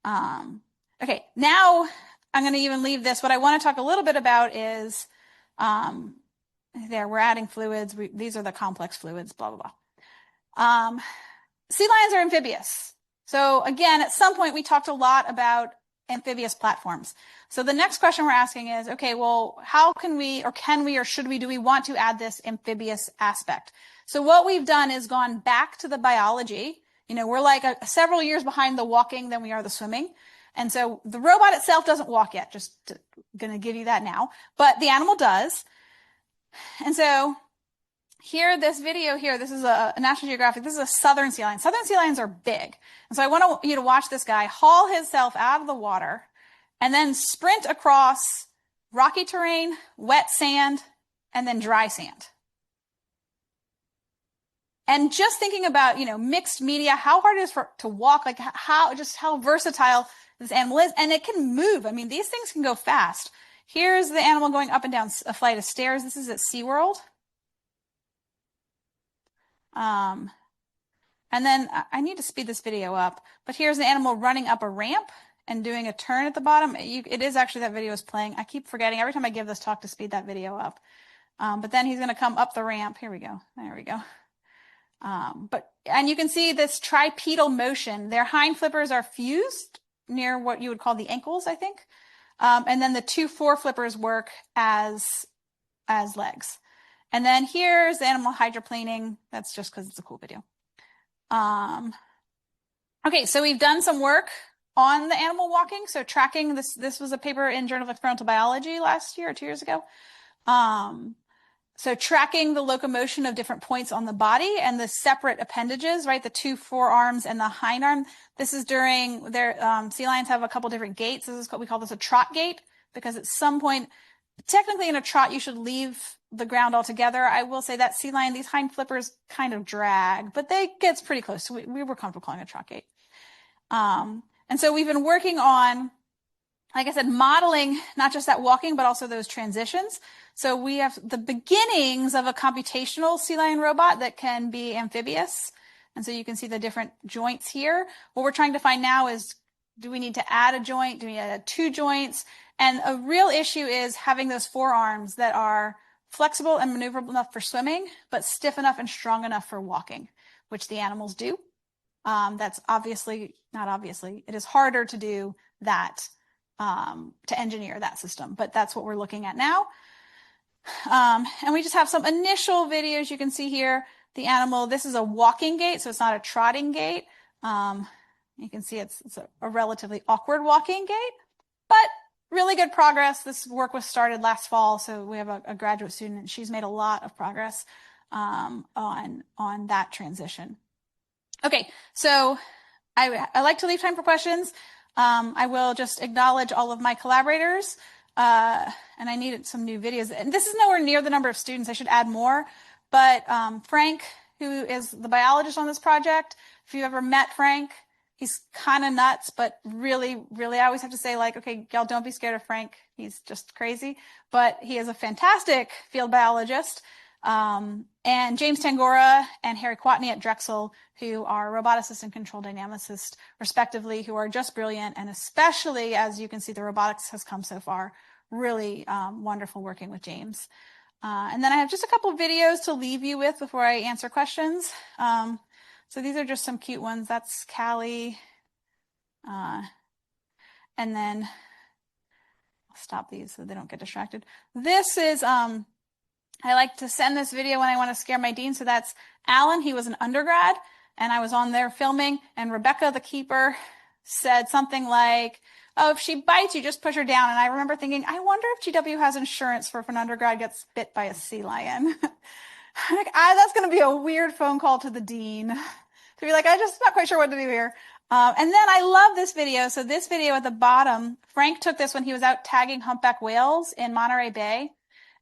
Okay, now I'm going to even leave this. What I want to talk a little bit about is we're adding fluids. These are the complex fluids, blah, blah, blah. Sea lions are amphibious. So again, at some point we talked a lot about amphibious platforms. So the next question we're asking is, okay, well, how can we or should we, do we want to add this amphibious aspect? So what we've done is gone back to the biology. We're like several years behind the walking than we are the swimming. And so the robot itself doesn't walk yet, going to give you that now, but the animal does. And so this video here, this is a National Geographic, this is a southern sea lion. Southern sea lions are big. And so I want you to watch this guy haul himself out of the water and then sprint across rocky terrain, wet sand, and then dry sand. And just thinking about, mixed media, how hard it is to walk, like how versatile this animal is. And it can move. I mean, these things can go fast. Here's the animal going up and down a flight of stairs. This is at SeaWorld. And then I need to speed this video up, but here's the animal running up a ramp and doing a turn at the bottom. It is actually, that video is playing. I keep forgetting every time I give this talk to speed that video up. But then he's going to come up the ramp. Here we go. There we go. And you can see this tripedal motion. Their hind flippers are fused near what you would call the ankles, I think. And then the two foreflippers work as legs. And then here's the animal hydroplaning. That's just because it's a cool video. Okay, so we've done some work on the animal walking. So tracking this, this was a paper in Journal of Experimental Biology last year or 2 years ago. So tracking the locomotion of different points on the body and the separate appendages, right? The two forearms and the hind arm. This is during their, sea lions have a couple different gaits. This is what we call this a trot gait, because at some point, technically in a trot, you should leave the ground altogether. I will say that sea lion, these hind flippers kind of drag, but they gets pretty close. So we were comfortable calling it a trot gait. And so we've been working on, like I said, modeling not just that walking, but also those transitions. So we have the beginnings of a computational sea lion robot that can be amphibious. And so you can see the different joints here. What we're trying to find now is, do we need to add a joint? Do we add 2 joints? And a real issue is having those forearms that are flexible and maneuverable enough for swimming, but stiff enough and strong enough for walking, which the animals do. That's obviously, not obviously, it is harder to do that, to engineer that system, but that's what we're looking at now. And we just have some initial videos you can see here. The animal, this is a walking gait, so it's not a trotting gait. You can see it's a relatively awkward walking gait, but really good progress. This work was started last fall, so we have a graduate student, and she's made a lot of progress on that transition. Okay, so I like to leave time for questions. I will just acknowledge all of my collaborators, and I needed some new videos. And this is nowhere near the number of students. I should add more. But Frank, who is the biologist on this project, if you've ever met Frank, he's kind of nuts, but really, really, I always have to say, like, okay, y'all don't be scared of Frank. He's just crazy. But he is a fantastic field biologist. And James Tangora and Harry Quatney at Drexel, who are roboticist and control dynamicist, respectively, who are just brilliant. And especially, as you can see, the robotics has come so far. Really wonderful working with James. And then I have just a couple of videos to leave you with before I answer questions. So these are just some cute ones. That's Callie. And then I'll stop these so they don't get distracted. This is, I like to send this video when I want to scare my dean. So that's Alan. He was an undergrad, and I was on there filming, and Rebecca, the keeper, said something like, oh, if she bites you, just push her down. And I remember thinking, I wonder if GW has insurance for if an undergrad gets bit by a sea lion. Like, that's going to be a weird phone call to the dean to be like, I'm just not quite sure what to do here. And then I love this video. So this video at the bottom, Frank took this when he was out tagging humpback whales in Monterey Bay.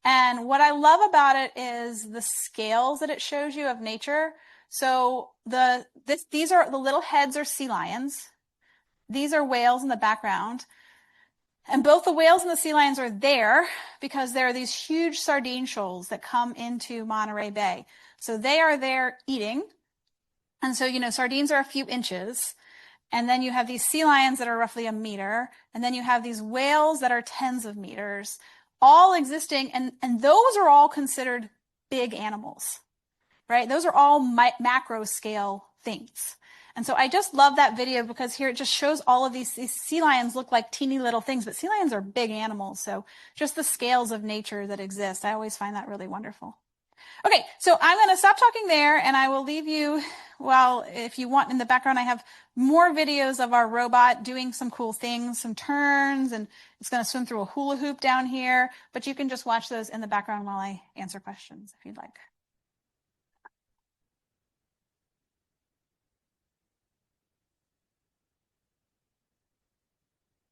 And what I love about it is the scales that it shows you of nature. So these are the little heads are sea lions. These are whales in the background. And both the whales and the sea lions are there because there are these huge sardine shoals that come into Monterey Bay. So they are there eating. And so, sardines are a few inches. And then you have these sea lions that are roughly a meter. And then you have these whales that are tens of meters, all existing. And those are all considered big animals, right? Those are all macro scale things. And so I just love that video because here it just shows all of these sea lions look like teeny little things, but sea lions are big animals. So just the scales of nature that exist. I always find that really wonderful. Okay, so I'm going to stop talking there and I will leave you, well, if you want in the background, I have more videos of our robot doing some cool things, some turns, and it's going to swim through a hula hoop down here, but you can just watch those in the background while I answer questions if you'd like.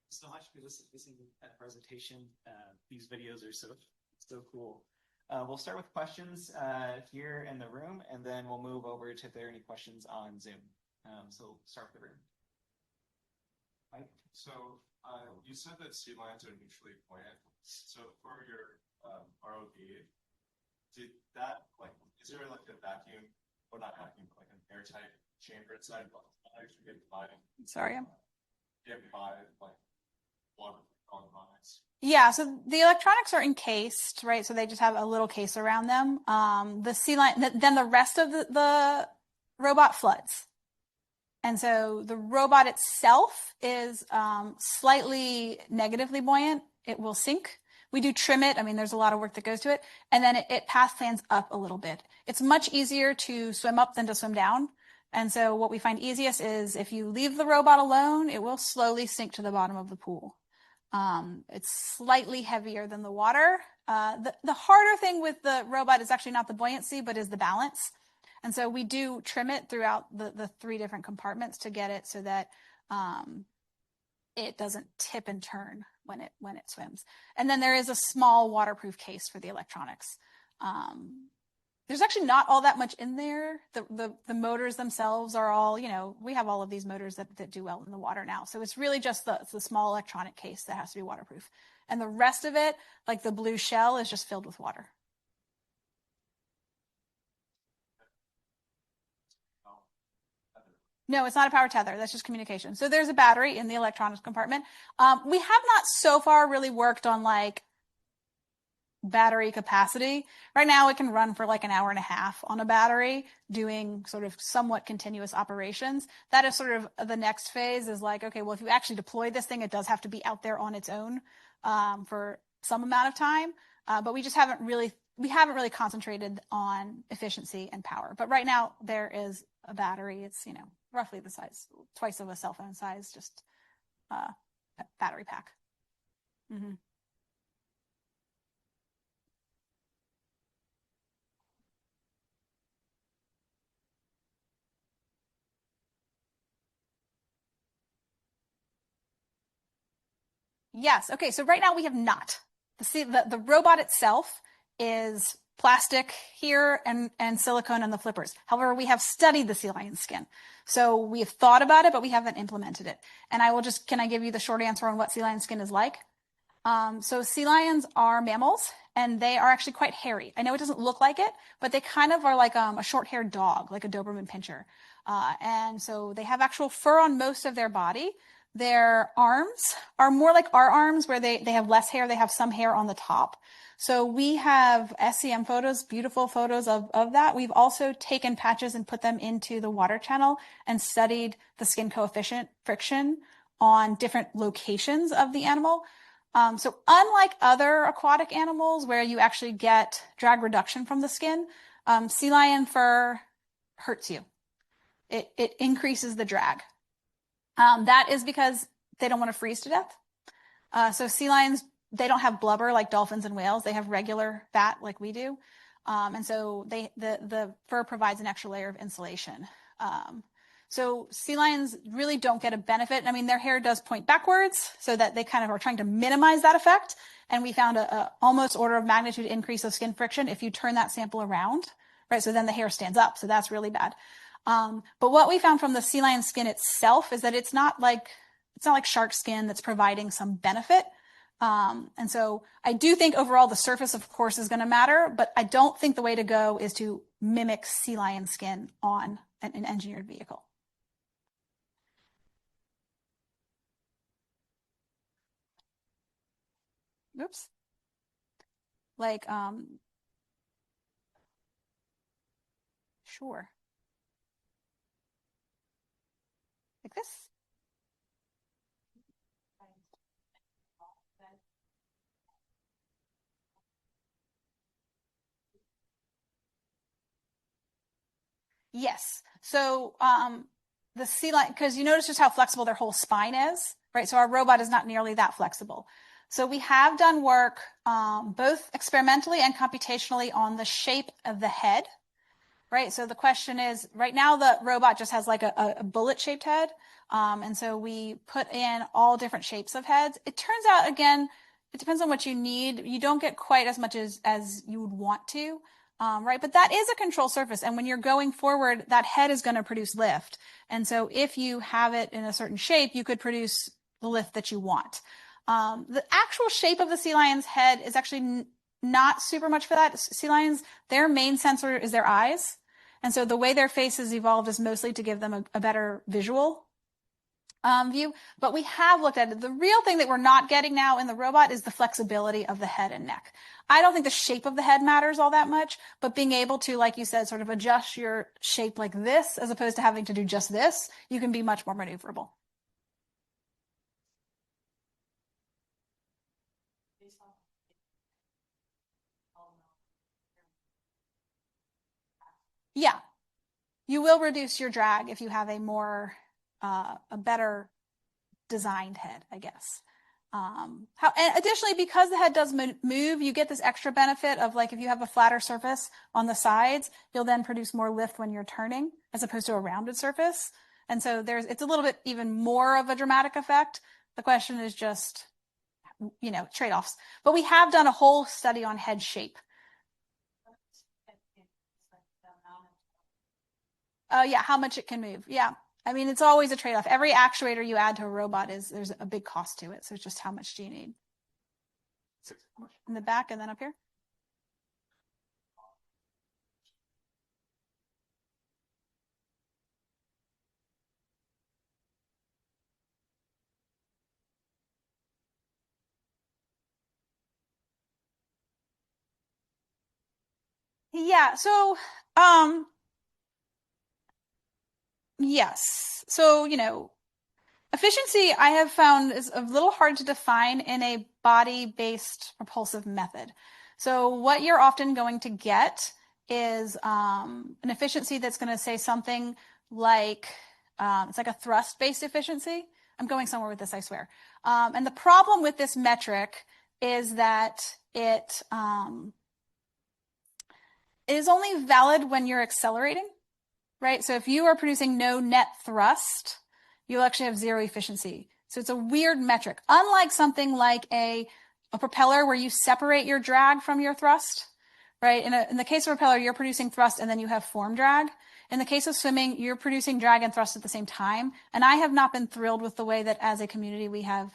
So much for listening to that presentation. These videos are so cool. We'll start with questions here in the room, and then we'll move over to if there are any questions on Zoom. So start with the room. Right. So you said that sea lions are neutrally buoyant. So for your ROV, did that is there like a vacuum, or not vacuum, but like an airtight chamber inside? Actually get by. Sorry. Get by like water on lines. Yeah, so the electronics are encased, right? So they just have a little case around them. The sea lion, then the rest of the robot floods. And so the robot itself is slightly negatively buoyant. It will sink. We do trim it. I mean, there's a lot of work that goes to it. And then it path plans up a little bit. It's much easier to swim up than to swim down. And so what we find easiest is if you leave the robot alone, it will slowly sink to the bottom of the pool. It's slightly heavier than the water. The harder thing with the robot is actually not the buoyancy, but is the balance. And so we do trim it throughout the 3 different compartments to get it so that it doesn't tip and turn when it swims. And then there is a small waterproof case for the electronics. There's actually not all that much in there. The motors themselves are all, we have all of these motors that do well in the water now. So it's really just the small electronic case that has to be waterproof. And the rest of it, like the blue shell, is just filled with water. No, it's not a power tether. That's just communication. So there's a battery in the electronics compartment. We have not so far really worked on like battery capacity. Right now it can run for like an hour and a half on a battery doing sort of somewhat continuous operations. That is sort of the next phase is like, okay, well, if you actually deploy this thing, it does have to be out there on its own for some amount of time. But we haven't really concentrated on efficiency and power. But right now there is a battery. It's, roughly the size, twice of a cell phone size, just battery pack. Mm-hmm. Yes. Okay. So right now we have not. The robot itself is plastic here and silicone on the flippers. However, we have studied the sea lion skin. So we have thought about it, but we haven't implemented it. And can I give you the short answer on what sea lion skin is like? So sea lions are mammals and they are actually quite hairy. I know it doesn't look like it, but they kind of are like a short-haired dog, like a Doberman Pinscher. And so they have actual fur on most of their body. Their arms are more like our arms where they have less hair. They have some hair on the top. So we have SEM photos, beautiful photos of that. We've also taken patches and put them into the water channel and studied the skin coefficient friction on different locations of the animal. So unlike other aquatic animals where you actually get drag reduction from the skin, sea lion fur hurts you. It increases the drag. That is because they don't want to freeze to death. So sea lions, they don't have blubber like dolphins and whales. They have regular fat like we do. And so the fur provides an extra layer of insulation. So sea lions really don't get a benefit. I mean, their hair does point backwards so that they kind of are trying to minimize that effect. And we found a almost order of magnitude increase of skin friction if you turn that sample around, right? So then the hair stands up. So that's really bad. But what we found from the sea lion skin itself is that it's not like shark skin that's providing some benefit. And so I do think overall the surface, of course, is going to matter, but I don't think the way to go is to mimic sea lion skin on an engineered vehicle. Oops. Like, sure. Like this. Yes. So, the sea lion, because you notice just how flexible their whole spine is, right? So our robot is not nearly that flexible. So we have done work, both experimentally and computationally on the shape of the head, right? So the question is, right now the robot just has like a bullet-shaped head. And so we put in all different shapes of heads. It turns out, again, it depends on what you need. You don't get quite as much as you would want to, right? But that is a control surface. And when you're going forward, that head is going to produce lift. And so if you have it in a certain shape, you could produce the lift that you want. The actual shape of the sea lion's head is actually not super much for that. Sea lions, their main sensor is their eyes. And so the way their face is evolved is mostly to give them a better visual. view, but we have looked at it. The real thing that we're not getting now in the robot is the flexibility of the head and neck. I don't think the shape of the head matters all that much, but being able to, like you said, sort of adjust your shape like this, as opposed to having to do just this, you can be much more maneuverable. Yeah, you will reduce your drag if you have a better designed head, I guess. And additionally, because the head does move, you get this extra benefit of, like, if you have a flatter surface on the sides, you'll then produce more lift when you're turning as opposed to a rounded surface. And so it's a little bit even more of a dramatic effect. The question is just, trade-offs. But we have done a whole study on head shape. Yeah, how much it can move. Yeah. I mean, it's always a trade-off. Every actuator you add to a robot there's a big cost to it. So it's just how much do you need? In the back and then up here? Yeah, so yes. So, efficiency I have found is a little hard to define in a body-based propulsive method. So what you're often going to get is an efficiency that's going to say something like, it's like a thrust-based efficiency. I'm going somewhere with this, I swear. And the problem with this metric is that it is only valid when you're accelerating, right? So if you are producing no net thrust, you'll actually have zero efficiency. So it's a weird metric. Unlike something like a propeller where you separate your drag from your thrust, right? In the case of a propeller, you're producing thrust and then you have form drag. In the case of swimming, you're producing drag and thrust at the same time. And I have not been thrilled with the way that as a community we have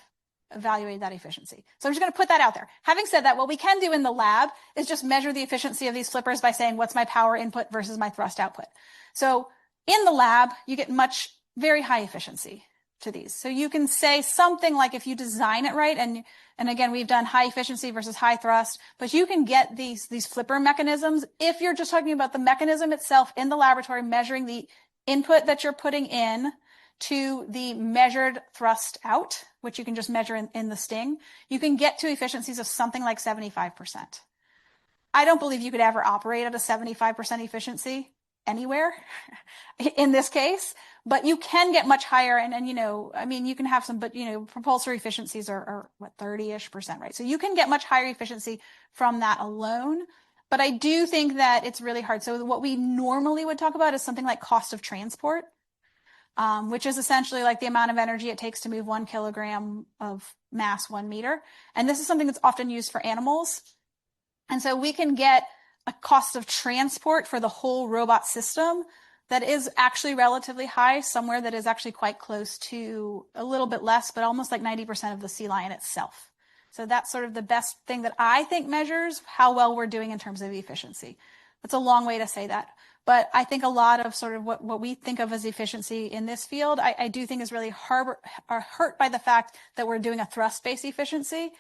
evaluated that efficiency. So I'm just going to put that out there. Having said that, what we can do in the lab is just measure the efficiency of these flippers by saying, what's my power input versus my thrust output? So in the lab, you get very high efficiency to these. So you can say something like, if you design it right, and again, we've done high efficiency versus high thrust, but you can get these flipper mechanisms if you're just talking about the mechanism itself in the laboratory, measuring the input that you're putting in to the measured thrust out, which you can just measure in the sting. You can get to efficiencies of something like 75%. I don't believe you could ever operate at a 75% efficiency anywhere in this case, but you can get much higher. And I mean, you can have some, but propulsory efficiencies are what, 30-ish%, right? So you can get much higher efficiency from that alone. But I do think that it's really hard. So what we normally would talk about is something like cost of transport, which is essentially like the amount of energy it takes to move 1 kilogram of mass 1 meter. And this is something that's often used for animals. And so we can get a cost of transport for the whole robot system that is actually relatively high, somewhere that is actually quite close to a little bit less, but almost like 90% of the sea lion itself. So that's sort of the best thing that I think measures how well we're doing in terms of efficiency. That's a long way to say that. But I think a lot of sort of what we think of as efficiency in this field, I do think is really hurt by the fact that we're doing a thrust-based efficiency.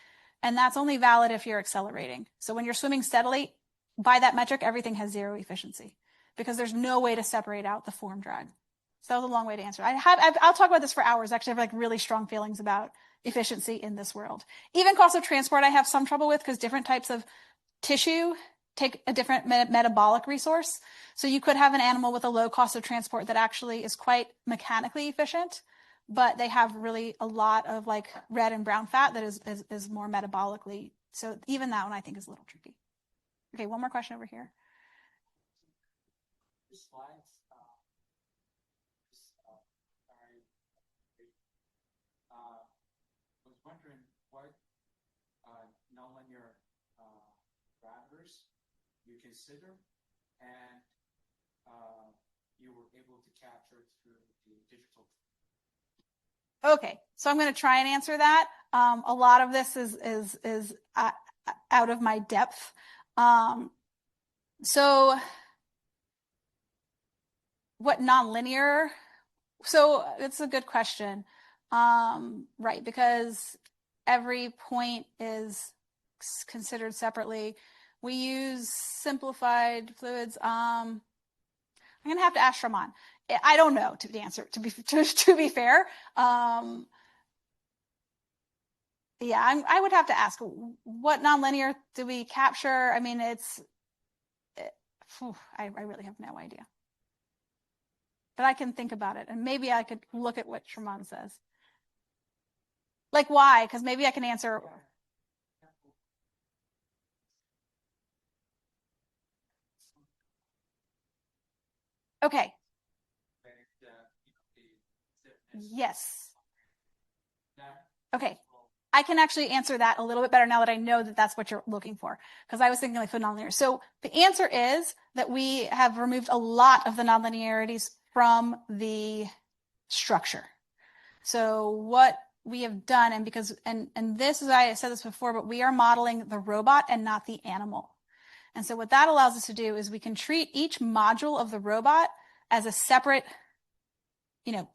And that's only valid if you're accelerating. So when you're swimming steadily, by that metric, everything has zero efficiency because there's no way to separate out the form drag. So that was a long way to answer. I'll talk about this for hours. Actually, I have like really strong feelings about efficiency in this world. Even cost of transport, I have some trouble with because different types of tissue take a different metabolic resource. So you could have an animal with a low cost of transport that actually is quite mechanically efficient, but they have really a lot of like red and brown fat that is more metabolically. So even that one I think is a little tricky. Okay, one more question over here. I was wondering what nonlinear drivers you consider and you were able to capture through the digital. Okay, so I'm going to try and answer that. A lot of this is out of my depth. So what nonlinear? So it's a good question. Right, because every point is considered separately. We use simplified fluids. I'm gonna have to ask Shraman. I don't know to answer. To be fair, yeah, I would have to ask what nonlinear do we capture? I mean, I really have no idea. But I can think about it, and maybe I could look at what Shraman says. Like why? Because maybe I can answer. Okay. Yes. Okay. I can actually answer that a little bit better now that I know that that's what you're looking for. Because I was thinking like nonlinear. So the answer is that we have removed a lot of the nonlinearities from the structure. So what we have done, and because this is, I said this before, but we are modeling the robot and not the animal. And so what that allows us to do is we can treat each module of the robot as a separate,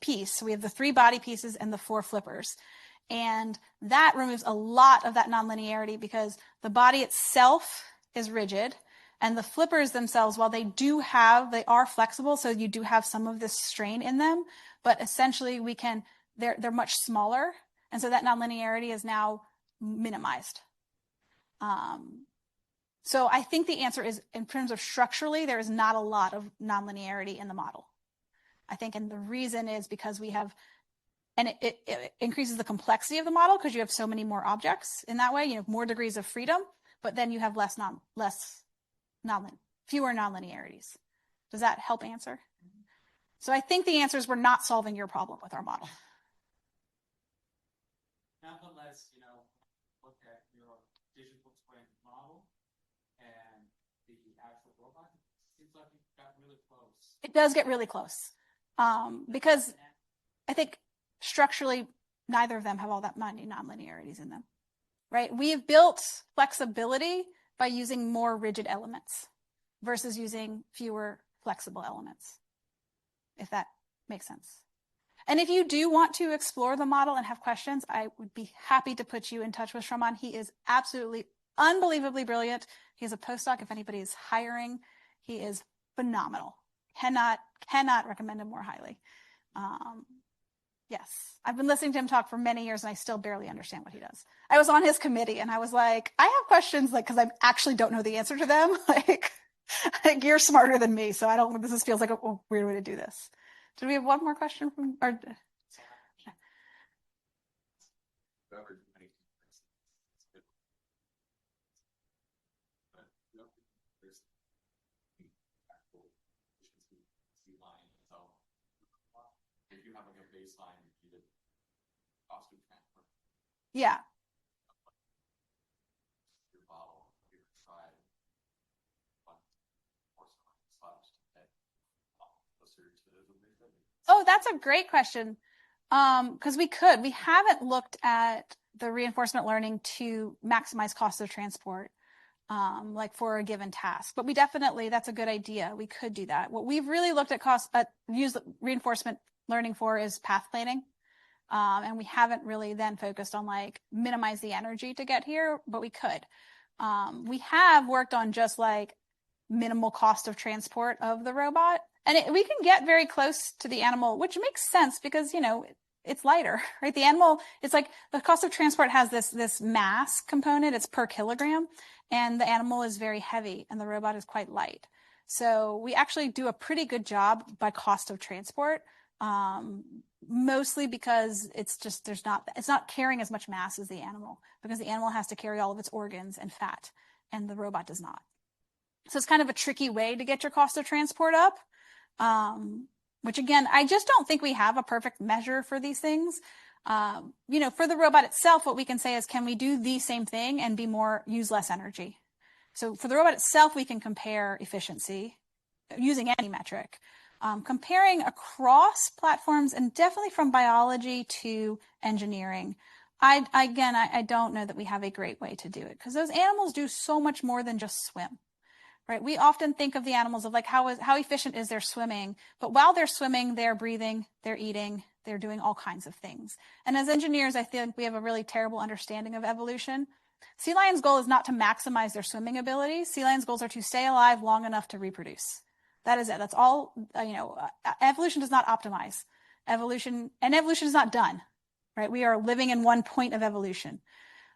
piece. So we have the 3 body pieces and the 4 flippers. And that removes a lot of that nonlinearity because the body itself is rigid and the flippers themselves, while they are flexible. So you do have some of this strain in them, but essentially they're much smaller. And so that nonlinearity is now minimized. So I think the answer is, in terms of structurally, there is not a lot of nonlinearity in the model. I think, and the reason is because we have, and it increases the complexity of the model because you have so many more objects in that way. You have more degrees of freedom, but then you have fewer nonlinearities. Does that help answer? So I think the answer is we're not solving your problem with our model. Nonetheless, look at your digital twin model and the actual robot. It seems like it got really close. It does get really close. Because I think structurally, neither of them have all that many nonlinearities in them, right? We've built flexibility by using more rigid elements versus using fewer flexible elements, if that makes sense. And if you do want to explore the model and have questions, I would be happy to put you in touch with Shraman. He is absolutely unbelievably brilliant. He's a postdoc if anybody is hiring. He is phenomenal. Cannot recommend him more highly. Yes, I've been listening to him talk for many years and I still barely understand what he does. I was on his committee and I was like, I have questions because I actually don't know the answer to them. like you're smarter than me, so this feels like a weird way to do this. Do we have one more question from or? If you have like a baseline, you did cost of transport. Yeah. Your model, you try one Oh, that's a great question. Because we haven't looked at the reinforcement learning to maximize cost of transport, like for a given task. But that's a good idea. We could do that. What we've really looked at use reinforcement learning for is path planning. And we haven't really then focused on like minimize the energy to get here, but we could. We have worked on just like minimal cost of transport of the robot. And we can get very close to the animal, which makes sense because, it's lighter, right? The animal, it's like the cost of transport has this mass component. It's per kilogram, and the animal is very heavy and the robot is quite light. So we actually do a pretty good job by cost of transport, mostly because it's not carrying as much mass as the animal because the animal has to carry all of its organs and fat and the robot does not. So it's kind of a tricky way to get your cost of transport up. Which again, I just don't think we have a perfect measure for these things. For the robot itself, what we can say is, can we do the same thing and use less energy? So for the robot itself, we can compare efficiency using any metric. Comparing across platforms and definitely from biology to engineering, I don't know that we have a great way to do it because those animals do so much more than just swim. Right? We often think of the animals of like how efficient is their swimming, but while they're swimming, they're breathing, they're eating, They're doing all kinds of things. And as engineers, I think we have a really terrible understanding of evolution. Sea lions' goal is not to maximize their swimming abilities. Sea lions' goals are to stay alive long enough to reproduce. That is it. That's all, evolution does not optimize. Evolution is not done, right? We are living in one point of evolution.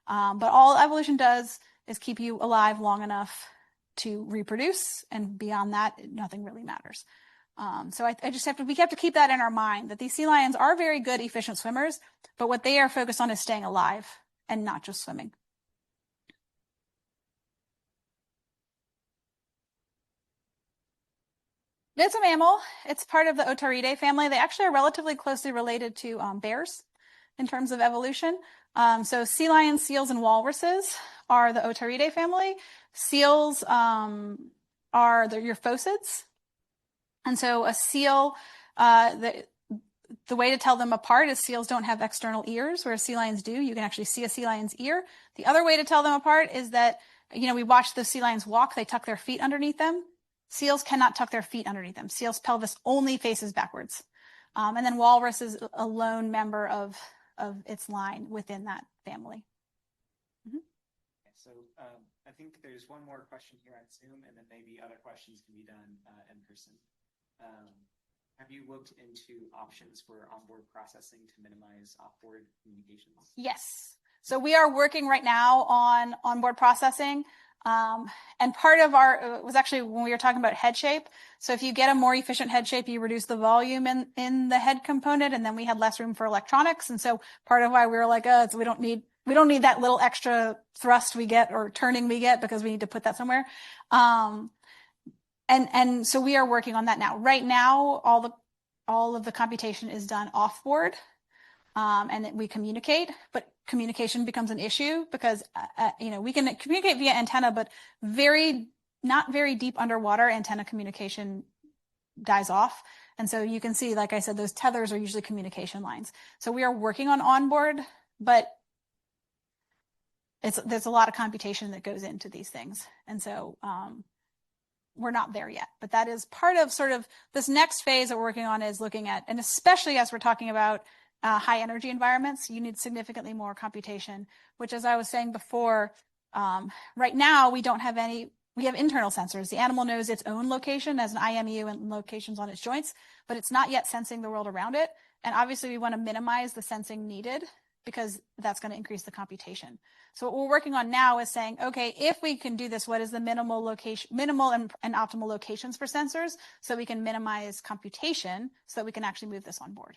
But all evolution does is keep you alive long enough to reproduce, and beyond that, nothing really matters. So we have to keep that in our mind, that these sea lions are very good, efficient swimmers, but what they are focused on is staying alive and not just swimming. It's a mammal. It's part of the Otaridae family. They actually are relatively closely related to bears in terms of evolution. So sea lions, seals, and walruses are the Otaridae family. Seals are your phocids. And so a seal, the way to tell them apart is seals don't have external ears, whereas sea lions do. You can actually see a sea lion's ear. The other way to tell them apart is that, we watch the sea lions walk. They tuck their feet underneath them. Seals cannot tuck their feet underneath them. Seals' pelvis only faces backwards. And then walrus is a lone member of its line within that family. Okay, so I think there's one more question here on Zoom, and then maybe other questions can be done in person. Have you looked into options for onboard processing to minimize offboard communications? Yes. So we are working right now on onboard processing. And part of was actually when we were talking about head shape. So if you get a more efficient head shape, you reduce the volume in the head component, and then we had less room for electronics. And so part of why we were like, so we don't need that little extra thrust we get or turning we get, because we need to put that somewhere. And so we are working on that now. Right now, all of the computation is done off board. And we communicate, but communication becomes an issue because, we can communicate via antenna, but not very deep underwater antenna communication dies off. And so you can see, like I said, those tethers are usually communication lines. So we are working on onboard, but there's a lot of computation that goes into these things. And so, we're not there yet, but that is part of sort of this next phase that we're working on, is looking at, and especially as we're talking about high energy environments, you need significantly more computation, which, as I was saying before, right now we have internal sensors. The animal knows its own location as an IMU and locations on its joints, but it's not yet sensing the world around it. And obviously we want to minimize the sensing needed, because that's going to increase the computation. So what we're working on now is saying, okay, if we can do this, what is the minimal and optimal locations for sensors, so we can minimize computation so that we can actually move this on board.